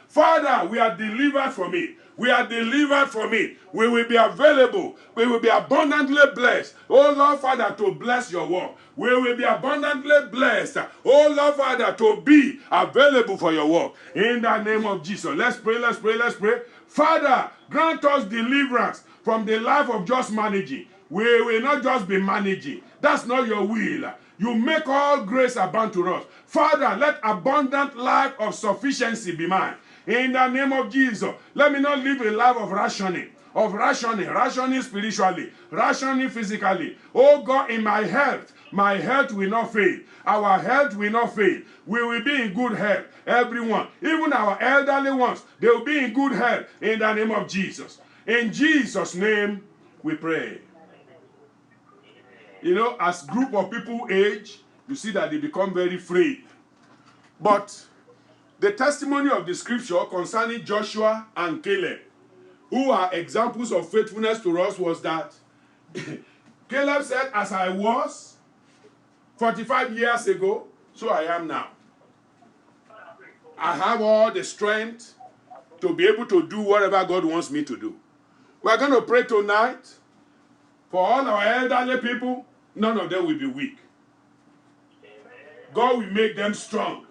Father, we are delivered from it. We are delivered from it. We will be available. We will be abundantly blessed. Oh Lord Father, to bless your work. We will be abundantly blessed. Oh Lord Father, to be available for your work. In the name of Jesus. Let's pray, let's pray, let's pray. Father, grant us deliverance from the life of just managing. We will not just be managing. That's not your will. You make all grace abound to us. Father, let abundant life of sufficiency be mine. In the name of Jesus, let me not live a life of rationing spiritually, rationing physically. Oh God, in my health will not fail. Our health will not fail. We will be in good health. Everyone, even our elderly ones, they will be in good health in the name of Jesus. In Jesus' name, we pray. You know, as group of people age, you see that they become very frail. But the testimony of the scripture concerning Joshua and Caleb, who are examples of faithfulness to us, was that Caleb said, as I was 45 years ago, so I am now. I have all the strength to be able to do whatever God wants me to do. We're going to pray tonight for all our elderly people. None of them will be weak. God will make them strong.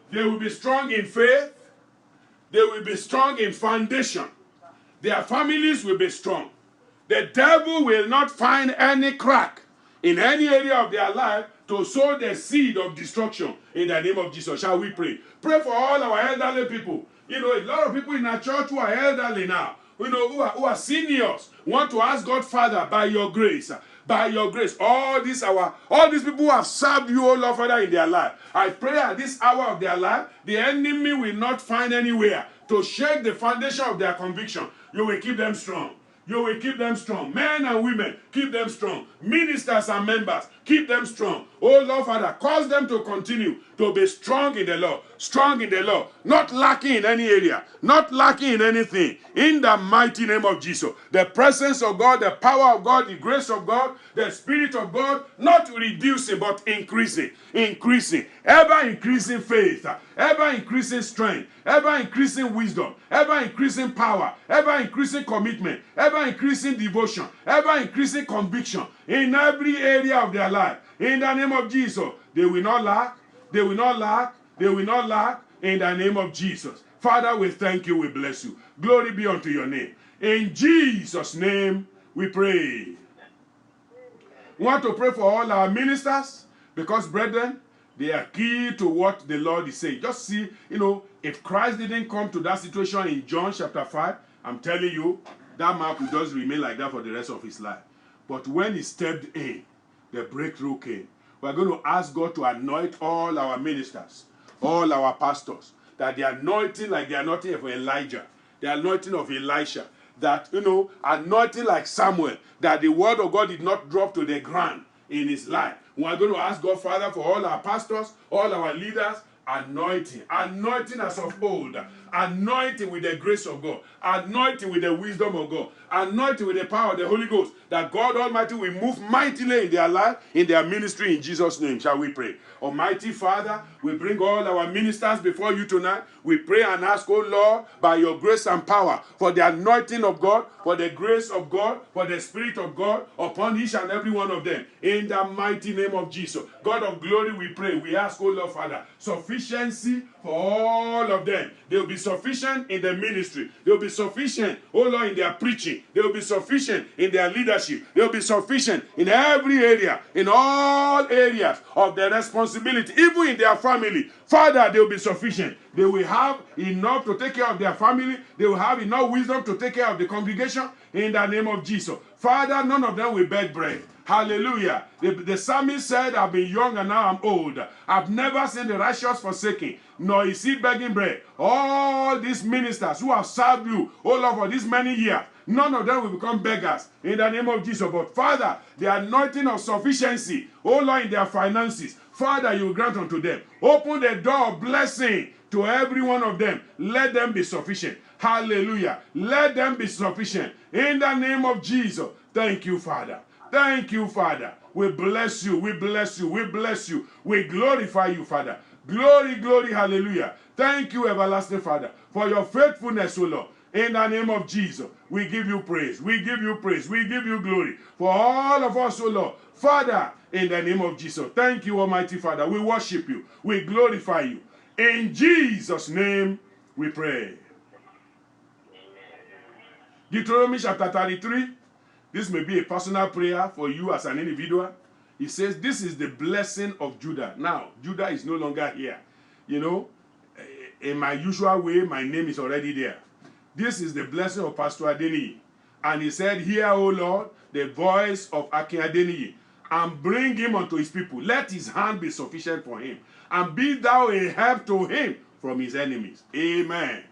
They will be strong in faith. They will be strong in foundation. Their families will be strong. The devil will not find any crack in any area of their life to sow the seed of destruction in the name of Jesus. Shall we pray? Pray for all our elderly people. You know, a lot of people in our church who are elderly now, you know, who are seniors, want to ask God, Father, by your grace, all these people who have served you, oh Lord Father, in their life, I pray at this hour of their life, the enemy will not find anywhere to shake the foundation of their conviction. You will keep them strong. You will keep them strong. Men and women, keep them strong. Ministers and members, keep them strong. Oh Lord Father, cause them to continue to be strong in the Lord. Strong in the Lord. Not lacking in any area. Not lacking in anything. In the mighty name of Jesus. The presence of God, the power of God, the grace of God, the Spirit of God, not reducing but increasing. Increasing. Ever increasing faith. Ever increasing strength. Ever increasing wisdom. Ever increasing power. Ever increasing commitment. Ever increasing devotion. Ever increasing conviction. In every area of their life. In the name of Jesus. They will not lack. They will not lack. They will not lack. In the name of Jesus. Father, we thank you. We bless you. Glory be unto your name. In Jesus' name we pray. We want to pray for all our ministers because, brethren, they are key to what the Lord is saying. Just see, you know, if Christ didn't come to that situation in John chapter 5, I'm telling you, that man could just remain like that for the rest of his life. But when he stepped in, the breakthrough came. We're going to ask God to anoint all our ministers, all our pastors, that the anointing like the anointing of Elijah, the anointing of Elisha, that, anointing like Samuel, that the word of God did not drop to the ground in his life. We are going to ask God, Father, for all our pastors, all our leaders, anointing as of old, anointing with the grace of God, anointing with the wisdom of God, anointing with the power of the Holy Ghost, that God Almighty will move mightily in their life, in their ministry, in Jesus' name. Shall we pray? Almighty Father, we bring all our ministers before you tonight. We pray and ask, oh Lord, by your grace and power, for the anointing of God, for the grace of God, for the Spirit of God upon each and every one of them. In the mighty name of Jesus. God of glory, we pray. We ask, oh Lord, Father, sufficiency for all of them. They will be sufficient in the ministry. They will be sufficient, oh Lord, in their preaching. They will be sufficient in their leadership. They will be sufficient in every area, in all areas of their responsibility, even in their family. Father, they will be sufficient. They will have enough to take care of their family. They will have enough wisdom to take care of the congregation in the name of Jesus. Father, none of them will beg bread. Hallelujah. The psalmist said, I've been young and now I'm old. I've never seen the righteous forsaken, nor is he begging bread. All these ministers who have served you, oh Lord, for these many years, none of them will become beggars in the name of Jesus. But Father, the anointing of sufficiency, oh Lord, in their finances, Father, you grant unto them. Open the door of blessing to every one of them. Let them be sufficient. Hallelujah. Let them be sufficient. In the name of Jesus. Thank you, Father. Thank you, Father. We bless you. We bless you. We bless you. We glorify you, Father. Glory, glory, hallelujah. Thank you, everlasting Father, for your faithfulness, O Lord. In the name of Jesus, we give you praise. We give you praise. We give you glory for all of us, O Lord. Father, in the name of Jesus, thank you, Almighty Father. We worship you. We glorify you. In Jesus' name, we pray. Deuteronomy chapter 33. This may be a personal prayer for you as an individual. He says, this is the blessing of Judah. Now, Judah is no longer here. In my usual way, my name is already there. This is the blessing of Pastor Adeniyi. And he said, hear, O Lord, the voice of Akin Adeniyi, and bring him unto his people. Let his hand be sufficient for him, and be thou a help to him from his enemies. Amen.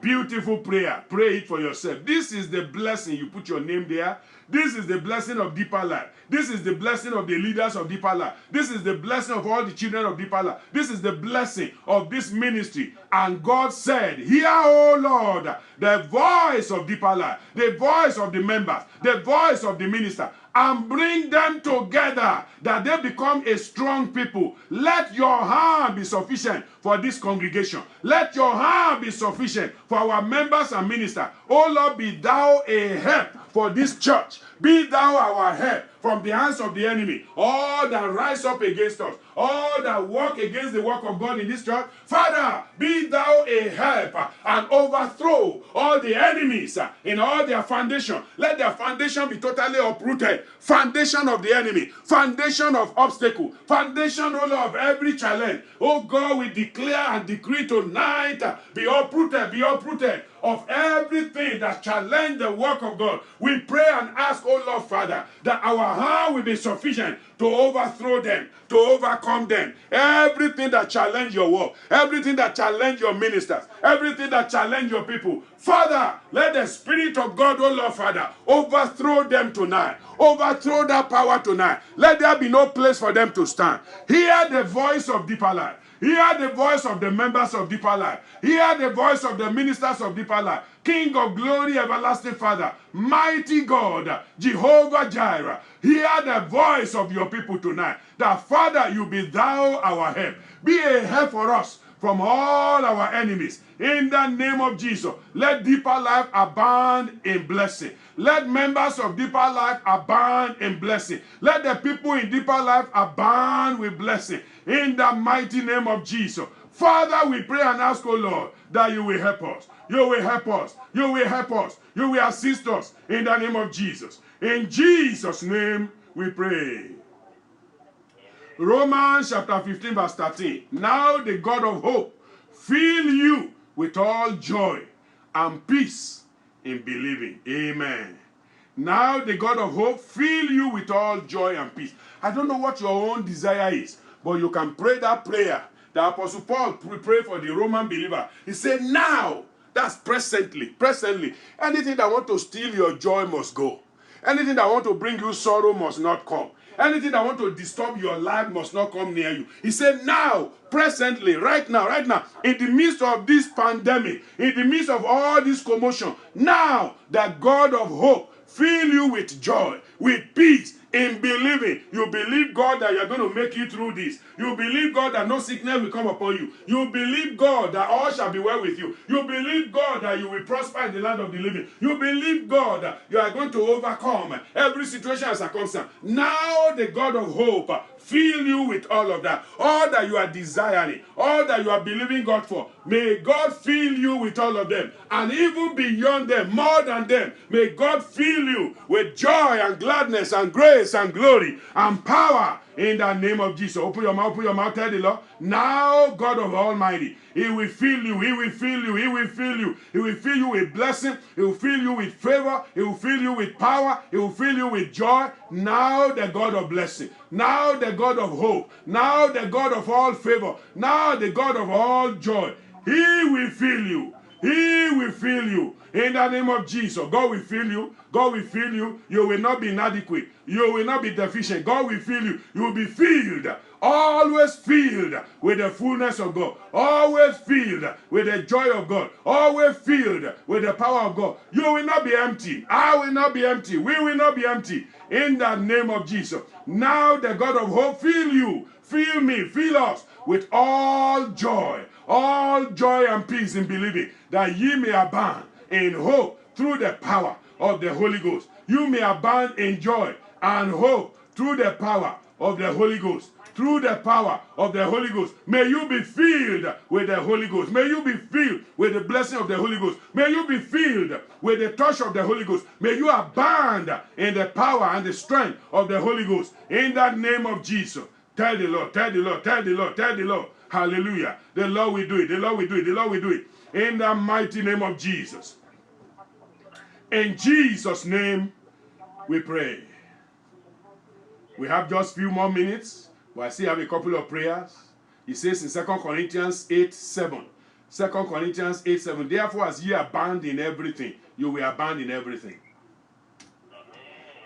Beautiful prayer. Pray it for yourself. This is the blessing. You put your name there. This is the blessing of Deeper Life. This is the blessing of the leaders of Deeper Life. This is the blessing of all the children of Deeper Life. This is the blessing of this ministry. And God said, hear, O Lord, the voice of Deeper Life, the voice of the members, the voice of the minister, and bring them together that they become a strong people. Let your hand be sufficient for this congregation. Let your hand be sufficient for our members and ministers. O Lord, be thou a help for this church. Be thou our help from the hands of the enemy. All that rise up against us, all that work against the work of God in this church, Father, be thou a help and overthrow all the enemies in all their foundation. Let their foundation be totally uprooted. Foundation of the enemy, foundation of obstacle, foundation, O Lord, of every challenge. Oh God, we declare and decree tonight, be uprooted of everything that challenge the work of God. We pray and ask, oh Lord Father, that our hand will be sufficient to overthrow them, to overcome them. Everything that challenge your work, everything that challenge your ministers, everything that challenge your people, Father, let the Spirit of God, oh Lord Father, overthrow them tonight. Overthrow that power tonight. Let there be no place for them to stand. Hear the voice of Deeper Life. Hear the voice of the members of Deeper Life. Hear the voice of the ministers of Deeper Life. King of glory, everlasting Father, mighty God, Jehovah Jireh. Hear the voice of your people tonight. That Father, you be thou our help. Be a help for us from all our enemies. In the name of Jesus, let Deeper Life abound in blessing. Let members of Deeper Life abound in blessing. Let the people in Deeper Life abound with blessing. In the mighty name of Jesus. Father, we pray and ask, oh Lord, that you will help us. You will help us. You will help us. You will assist us in the name of Jesus. In Jesus' name we pray. Romans chapter 15 verse 13. Now the God of hope fill you with all joy and peace in believing. Amen. Now the God of hope fill you with all joy and peace. I don't know what your own desire is, but you can pray that prayer. The Apostle Paul prayed for the Roman believer. He said, now That's presently. Presently. Anything that want to steal your joy must go. Anything that want to bring you sorrow must not come. Anything that want to disturb your life must not come near you. He said now, presently, right now, in the midst of this pandemic, in the midst of all this commotion, now the God of hope fill you with joy, with peace, in believing. You believe God that you're going to make it through this. You believe God that no sickness will come upon you. You believe God that all shall be well with you. You believe God that you will prosper in the land of the living. You believe God that you are going to overcome every situation and circumstance. Now the God of hope fill you with all of that. All that you are desiring, all that you are believing God for. May God fill you with all of them. And even beyond them, more than them, may God fill you with joy and gladness and grace and glory and power in the name of Jesus. Open your mouth, tell the Lord. Now, God of Almighty, He will fill you, He will fill you, He will fill you. He will fill you with blessing, He will fill you with favor, He will fill you with power, He will fill you with joy. Now, the God of blessing, now the God of hope, now the God of all favor, now the God of all joy. He will fill you. He will fill you. In the name of Jesus, God will fill you. God will fill you. You will not be inadequate. You will not be deficient. God will fill you. You will be filled. Always filled with the fullness of God. Always filled with the joy of God. Always filled with the power of God. You will not be empty. I will not be empty. We will not be empty. In the name of Jesus. Now the God of hope fill you. Fill me. Fill us with all joy and peace in believing, that ye may abound in hope through the power of the Holy Ghost. You may abound in joy and hope through the power of the Holy Ghost. Through the power of the Holy Ghost. May you be filled with the Holy Ghost. May you be filled with the blessing of the Holy Ghost. May you be filled with the touch of the Holy Ghost. May you abound in the power and the strength of the Holy Ghost. In the name of Jesus. Tell the Lord, tell the Lord, tell the Lord, tell the Lord. Hallelujah. The Lord will do it. The Lord will do it. The Lord will do it. In the mighty name of Jesus. In Jesus' name we pray. We have just a few more minutes. But I still have a couple of prayers. He says in 2 Corinthians 8:7. 2 Corinthians 8:7. Therefore, as ye abound in everything, you will abound in everything.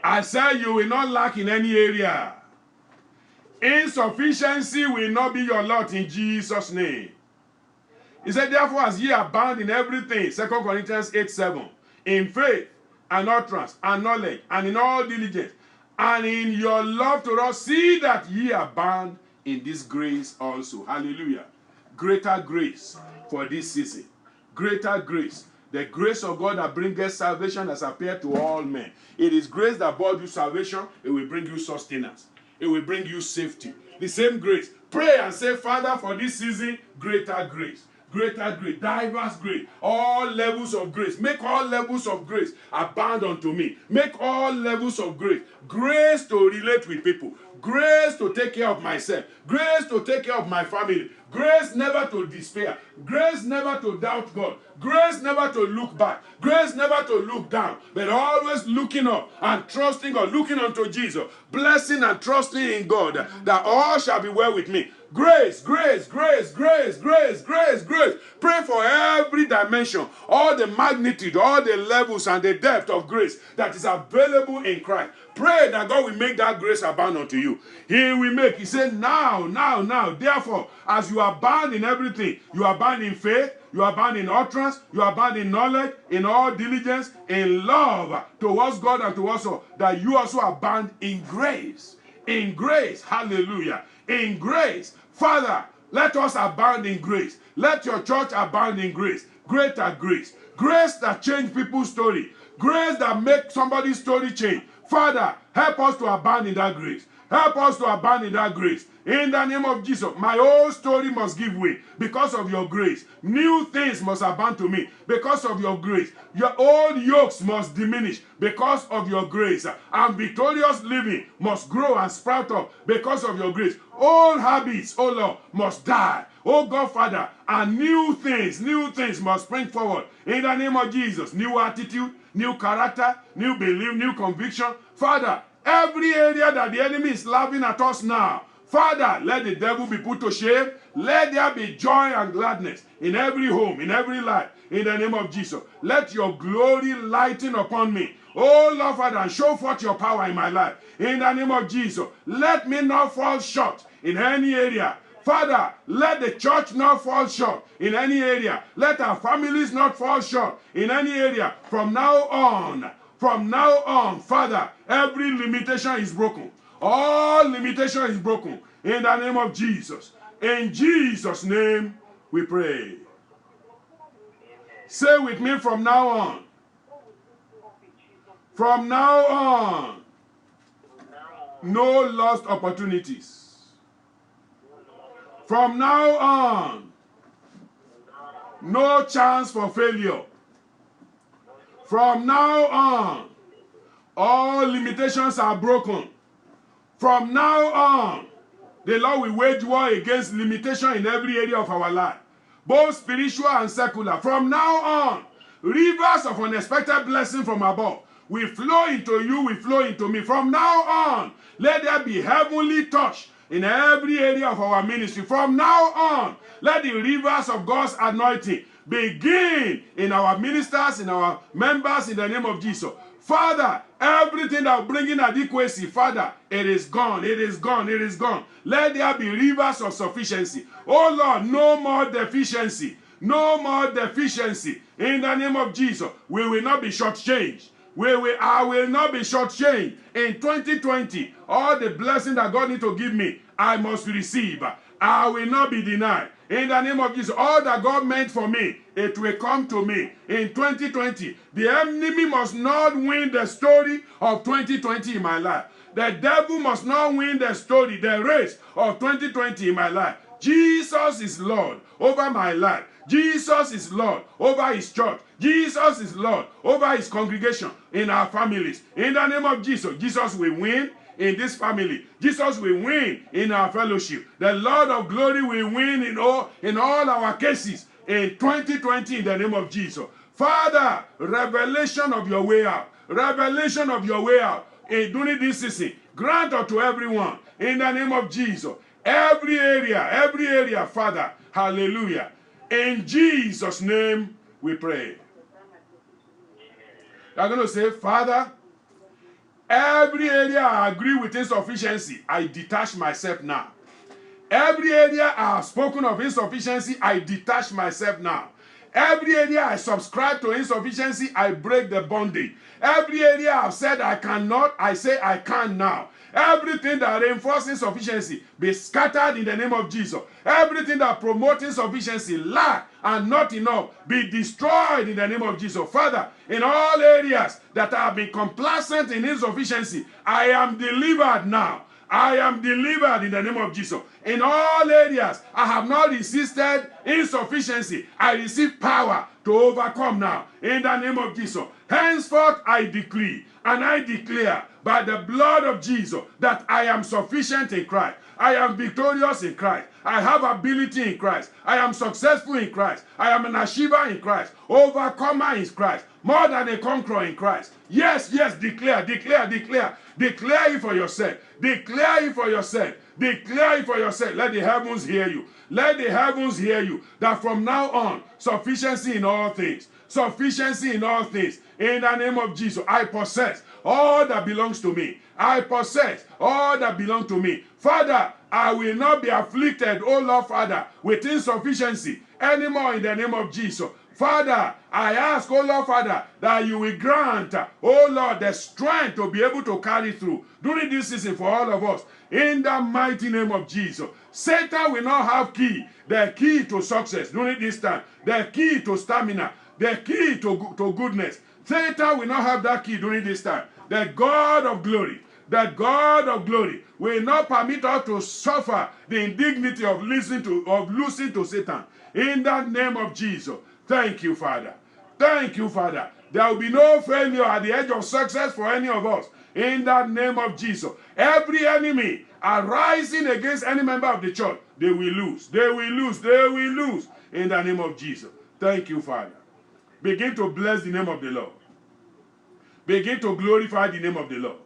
I said you will not lack in any area. Insufficiency will not be your lot in Jesus' name. He said, therefore, as ye abound in everything, 2 Corinthians 8:7, in faith and utterance and knowledge and in all diligence, and in your love to us, see that ye abound in this grace also. Hallelujah. Greater grace for this season. Greater grace. The grace of God that bringeth salvation has appeared to all men. It is grace that brought you salvation. It will bring you sustenance. It will bring you safety. The same grace. Pray and say, Father, for this season, greater grace. Greater grace, diverse grace, all levels of grace. Make all levels of grace abound unto me. Make all levels of grace. Grace to relate with people. Grace to take care of myself. Grace to take care of my family. Grace never to despair. Grace never to doubt God. Grace never to look back. Grace never to look down. But always looking up and trusting God. Looking unto Jesus. Blessing and trusting in God that all shall be well with me. Grace, grace, grace, grace, grace, grace, grace. Pray for every dimension, all the magnitude, all the levels and the depth of grace that is available in Christ. Pray that God will make that grace abound unto you. He will make. He said, now. Therefore, as you abound in everything, you abound in faith, you abound in utterance, you abound in knowledge, in all diligence, in love towards God and towards all, that you also abound in grace. In grace. Hallelujah. In grace. Father, let us abound in grace. Let your church abound in grace. Greater grace. Grace that change people's story. Grace that make somebody's story change. Father, help us to abound in that grace. Help us to abound in that grace. In the name of Jesus, my old story must give way because of your grace. New things must abound to me because of your grace. Your old yokes must diminish because of your grace. And victorious living must grow and sprout up because of your grace. Old habits, oh Lord, must die. Oh God, Father, and new things must spring forward. In the name of Jesus, new attitude, new character, new belief, new conviction. Father, every area that the enemy is laughing at us now, Father, let the devil be put to shame. Let there be joy and gladness in every home, in every life, in the name of Jesus. Let your glory lighten upon me. Oh Lord Father, and show forth your power in my life. In the name of Jesus, let me not fall short in any area. Father, let the church not fall short in any area. Let our families not fall short in any area. From now on, Father, every limitation is broken. All limitation is broken in the name of Jesus. In Jesus' name we pray. Say with me, from now on. From now on, no lost opportunities. From now on, no chance for failure. From now on, all limitations are broken. From now on, the Lord will wage war against limitation in every area of our life, both spiritual and secular. From now on, rivers of unexpected blessing from above will flow into you, will flow into me. From now on, let there be heavenly touch in every area of our ministry. From now on, let the rivers of God's anointing begin in our ministers, in our members, in the name of Jesus. Father, everything that will bring in adequacy, Father, it is gone, it is gone, it is gone. Let there be rivers of sufficiency. Oh Lord, no more deficiency. No more deficiency. In the name of Jesus, we will not be shortchanged. I will not be shortchanged. In 2020, all the blessing that God needs to give me, I must receive. I will not be denied. In the name of Jesus, all that God meant for me, it will come to me. In 2020, the enemy must not win the story of 2020 in my life. The devil must not win the story, the race of 2020 in my life. Jesus is Lord over my life. Jesus is Lord over his church. Jesus is Lord over his congregation, in our families. In the name of Jesus, Jesus will win in this family. Jesus will win in our fellowship. The Lord of glory will win in all our cases in 2020 in the name of Jesus. Father, revelation of your way out. Revelation of your way out during this season. Grant unto everyone in the name of Jesus. Every area, Father. Hallelujah. In Jesus' name we pray. You're going to say, Father, every area I agree with insufficiency, I detach myself now. Every area I have spoken of insufficiency, I detach myself now. Every area I subscribe to insufficiency, I break the bondage. Every area I've said I cannot, I say I can now. Everything that reinforces insufficiency be scattered in the name of Jesus. Everything that promotes insufficiency, lack, and not enough be destroyed in the name of Jesus. Father, in all areas that have been complacent in insufficiency, I am delivered now. I am delivered in the name of Jesus. In all areas, I have not resisted insufficiency. I receive power to overcome now. In the name of Jesus. Henceforth, I decree and I declare by the blood of Jesus that I am sufficient in Christ. I am victorious in Christ. I have ability in Christ. I am successful in Christ. I am an achiever in Christ. Overcomer in Christ. More than a conqueror in Christ. Yes, declare. Declare it for yourself. Declare it for yourself. Declare it for yourself. Let the heavens hear you. Let the heavens hear you. That from now on, sufficiency in all things. Sufficiency in all things. In the name of Jesus, I possess all that belongs to me. I possess all that belongs to me. Father, I will not be afflicted, oh Lord Father, with insufficiency anymore in the name of Jesus. Father, I ask, oh Lord Father, that you will grant, oh Lord, the strength to be able to carry through during this season for all of us. In the mighty name of Jesus. Satan will not have the key to success during this time, the key to stamina, the key to goodness. Satan will not have that key during this time. The God of glory will not permit us to suffer the indignity of losing to Satan. In the name of Jesus. Thank you, Father. Thank you, Father. There will be no failure at the edge of success for any of us. In the name of Jesus. Every enemy arising against any member of the church, they will lose. They will lose. They will lose. In the name of Jesus. Thank you, Father. Begin to bless the name of the Lord. Begin to glorify the name of the Lord.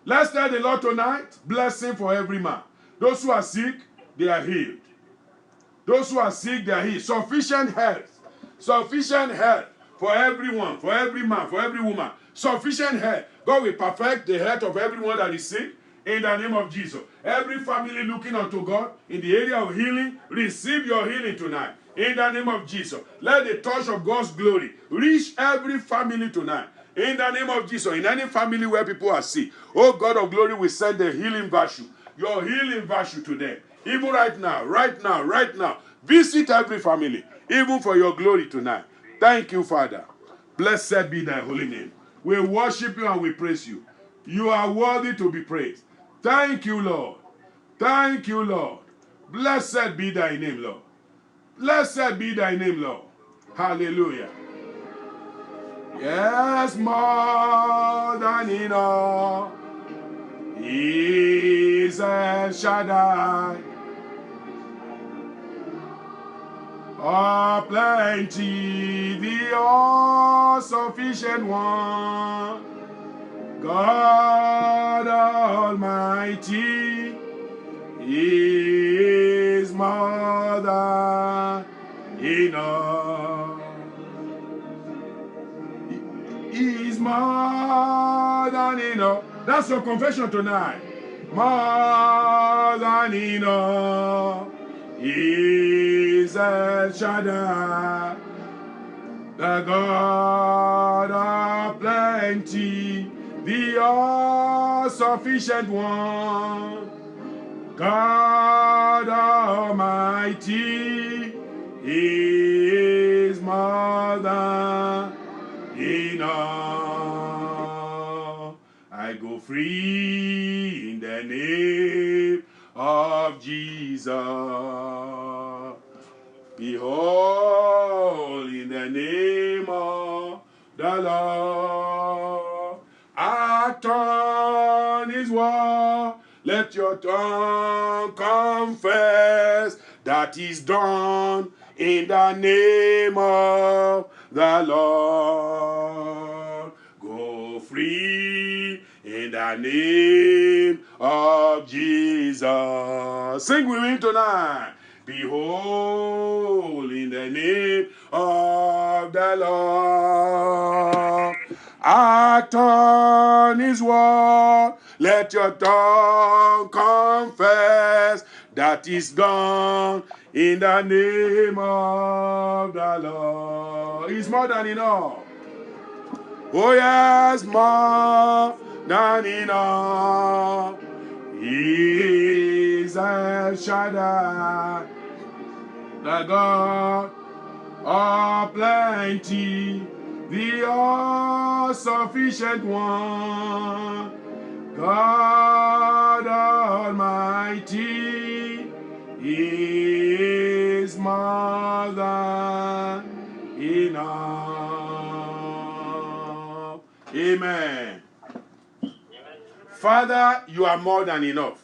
Let's tell the Lord tonight, blessing for every man. Those who are sick, they are healed. Those who are sick, they are healed. Sufficient health. Sufficient health for everyone, for every man, for every woman. Sufficient health. God will perfect the health of everyone that is sick in the name of Jesus. Every family looking unto God in the area of healing, receive your healing tonight. In the name of Jesus. Let the touch of God's glory reach every family tonight. In the name of Jesus. In any family where people are sick, oh God of glory, we send the healing virtue. Your healing virtue to them. Even right now, right now, right now. Visit every family, even for your glory tonight. Thank you, Father. Blessed be thy holy name. We worship you and we praise you. You are worthy to be praised. Thank you, Lord. Thank you, Lord. Blessed be thy name, Lord. Blessed be thy name, Lord. Hallelujah. Yes, more than enough is El Shaddai. Plenty, the all-sufficient one. God Almighty is more than enough. He is more than enough. That's your confession tonight. More than enough is El Shaddai, the God of plenty, the all-sufficient one. God Almighty is more than enough. I go free in the name of Jesus. Behold, in the name of the Lord, act on his word. Let your tongue confess that is done in the name of the Lord. Go free in the name of Jesus. Sing with me tonight. Behold, in the name of the Lord, act on his word. Let your tongue confess that is done in the name of the Lord. He's more than enough. Oh yes, more than enough. He is El Shaddai, the God of plenty, the all-sufficient one. God Almighty is more than enough. Amen. Father, you are more than enough.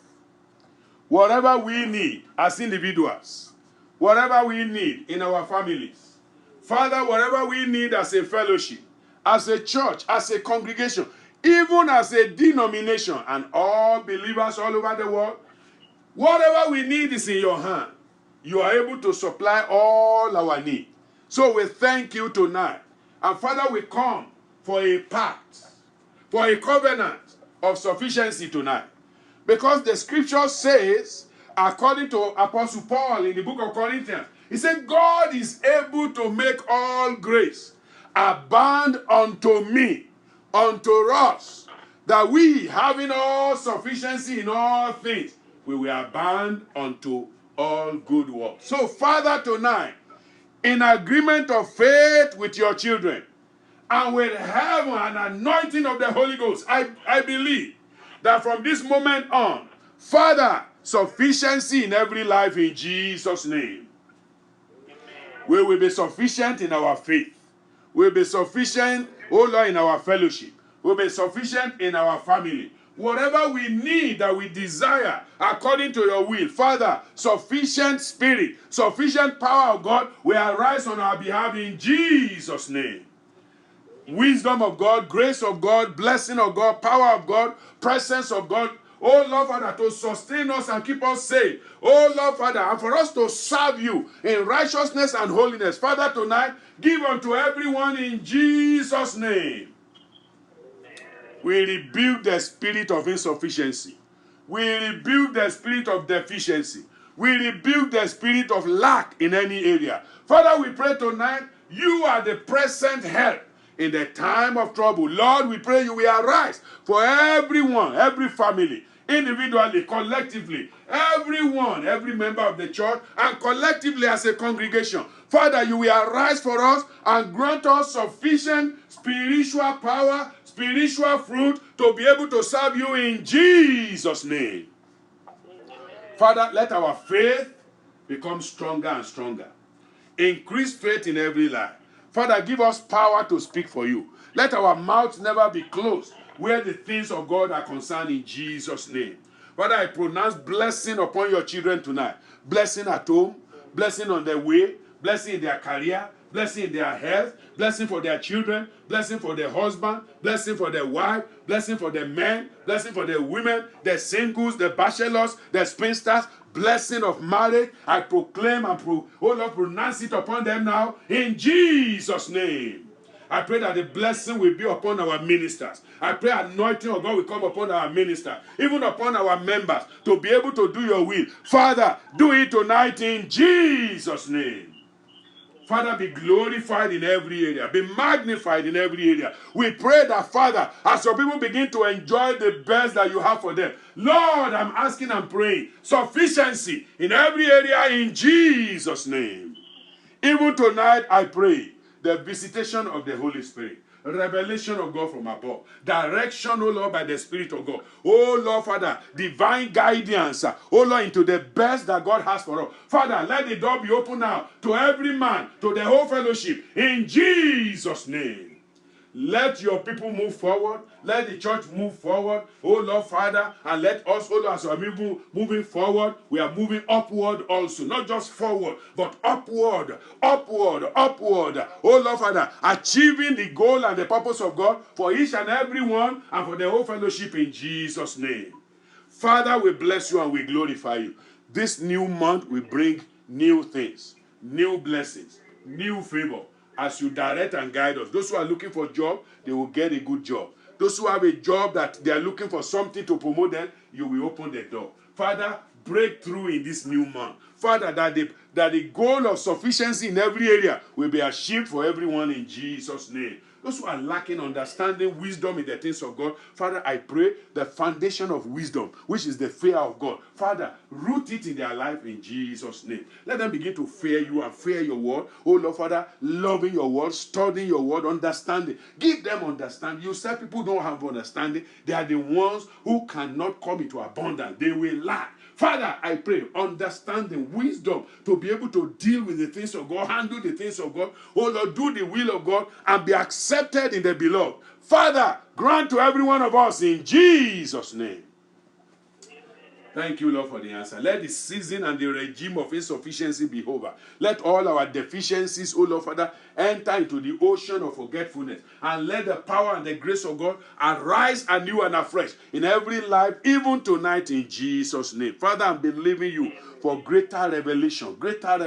Whatever we need as individuals, whatever we need in our families, Father, whatever we need as a fellowship, as a church, as a congregation, even as a denomination and all believers all over the world, whatever we need is in your hand. You are able to supply all our need. So we thank you tonight. And Father, we come for a pact, for a covenant of sufficiency tonight. Because the scripture says, according to Apostle Paul in the book of Corinthians, he said, God is able to make all grace abound unto me, unto us, that we, having all sufficiency in all things, we will abound unto all good works. So, Father, tonight, in agreement of faith with your children, and with heaven and anointing of the Holy Ghost, I believe that from this moment on, Father, sufficiency in every life in Jesus' name. We will be sufficient in our faith. We will be sufficient, oh Lord, in our fellowship. We will be sufficient in our family. Whatever we need that we desire according to your will, Father, sufficient spirit, sufficient power of God will arise on our behalf in Jesus' name. Wisdom of God, grace of God, blessing of God, power of God, presence of God, Oh Lord Father, to sustain us and keep us safe. Oh Lord Father, and for us to serve you in righteousness and holiness. Father, tonight, give unto everyone in Jesus' name. We rebuke the spirit of insufficiency. We rebuke the spirit of deficiency. We rebuke the spirit of lack in any area. Father, we pray tonight, you are the present help in the time of trouble. Lord, we pray you will arise for everyone, every family, individually, collectively, everyone, every member of the church, and collectively as a congregation. Father, you will arise for us and grant us sufficient spiritual power, spiritual fruit to be able to serve you in Jesus' name. Father, let our faith become stronger and stronger. Increase faith in every life. Father, give us power to speak for you. Let our mouths never be closed where the things of God are concerned in Jesus' name. Father, I pronounce blessing upon your children tonight. Blessing at home, blessing on their way, blessing in their career, blessing in their health, blessing for their children, blessing for their husband, blessing for their wife, blessing for their men, blessing for their women, the singles, the bachelors, the spinsters, blessing of marriage. I proclaim and oh Lord, pronounce it upon them now in Jesus' name. I pray that the blessing will be upon our ministers. I pray anointing of God will come upon our ministers, even upon our members, to be able to do your will. Father, do it tonight in Jesus' name. Father, be glorified in every area. Be magnified in every area. We pray that, Father, as your people begin to enjoy the best that you have for them, Lord, I'm asking and praying sufficiency in every area in Jesus' name. Even tonight, I pray the visitation of the Holy Spirit. Revelation of God from above. Direction, oh Lord, by the Spirit of God. Oh Lord, Father, divine guidance, oh Lord, into the best that God has for us. Father, let the door be open now to every man, to the whole fellowship, in Jesus' name. Let your people move forward. Let the church move forward. Oh Lord, Father, and let us, oh Lord, as we are moving forward, we are moving upward also. Not just forward, but upward, upward, upward. Oh Lord, Father, achieving the goal and the purpose of God for each and every one and for the whole fellowship in Jesus' name. Father, we bless you and we glorify you. This new month will bring new things, new blessings, new favor. As you direct and guide us. Those who are looking for a job, they will get a good job. Those who have a job that they are looking for something to promote them, you will open the door. Father, break through in this new month. Father, that the goal of sufficiency in every area will be achieved for everyone in Jesus' name. Those who are lacking understanding, wisdom in the things of God, Father, I pray the foundation of wisdom, which is the fear of God, Father, root it in their life in Jesus' name. Let them begin to fear you and fear your word. Oh Lord, Father, loving your word, studying your word, understanding. Give them understanding. You said people don't have understanding. They are the ones who cannot come into abundance. They will lack. Father, I pray understanding, wisdom to be able to deal with the things of God, handle the things of God, oh Lord, do the will of God and be accepted in the beloved. Father, grant to every one of us in Jesus' name. Thank you, Lord, for the answer. Let the season and the regime of insufficiency be over. Let all our deficiencies, oh Lord, Father, enter into the ocean of forgetfulness. And let the power and the grace of God arise anew and afresh in every life, even tonight in Jesus' name. Father, I'm believing you for greater revelation, greater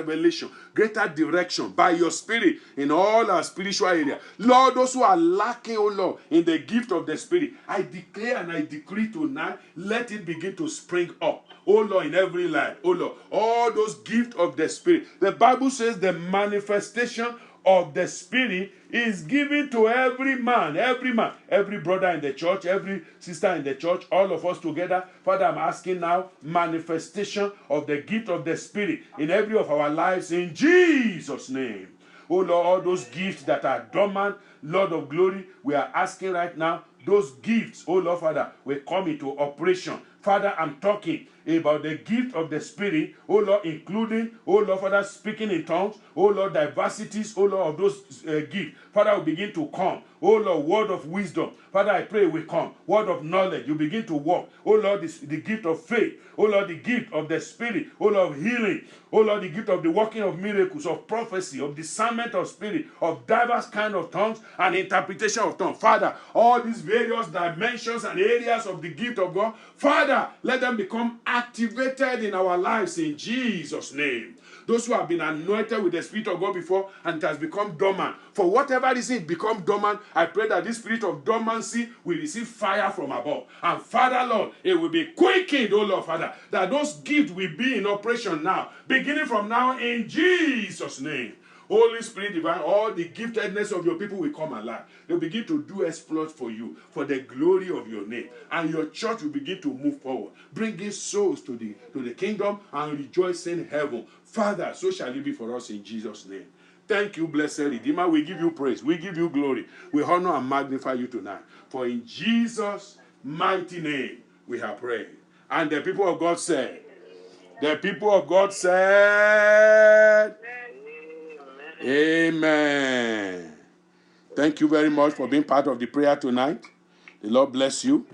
direction by your Spirit in all our spiritual areas. Lord, those who are lacking, oh Lord, in the gift of the Spirit, I declare and I decree tonight, let it begin to spring up. Oh Lord, in every life, oh Lord, all those gifts of the Spirit. The Bible says the manifestation of the Spirit is given to every man, every brother in the church, every sister in the church, all of us together. Father, I'm asking now, manifestation of the gift of the Spirit in every of our lives in Jesus' name. Oh Lord, all those gifts that are dormant, Lord of glory, we are asking right now, those gifts, oh Lord, Father, will come into operation. Father, I'm talking about the gift of the Spirit, oh Lord, including, oh Lord, Father, speaking in tongues, oh Lord, diversities, oh Lord, of those gifts. Father, will begin to come. Oh Lord, word of wisdom. Father, I pray will come. Word of knowledge, you begin to walk. Oh Lord, the gift of faith. Oh Lord, the gift of the Spirit. Oh Lord, of healing. Oh Lord, the gift of the working of miracles, of prophecy, of discernment of spirit, of diverse kind of tongues and interpretation of tongues. Father, all these various dimensions and areas of the gift of God, Father, Father, let them become activated in our lives in Jesus' name. Those who have been anointed with the Spirit of God before and it has become dormant, for whatever reason it become dormant, I pray that this spirit of dormancy will receive fire from above. And Father, Lord, it will be quickened, oh Lord, Father, that those gifts will be in operation now, beginning from now in Jesus' name. Holy Spirit divine, all the giftedness of your people will come alive. They'll begin to do exploits for you, for the glory of your name. And your church will begin to move forward, bringing souls to the kingdom and rejoice in heaven. Father, so shall it be for us in Jesus' name. Thank you, blessed Redeemer. We give you praise. We give you glory. We honor and magnify you tonight. For in Jesus' mighty name we have prayed. And the people of God said, Amen. Thank you very much for being part of the prayer tonight. The Lord bless you.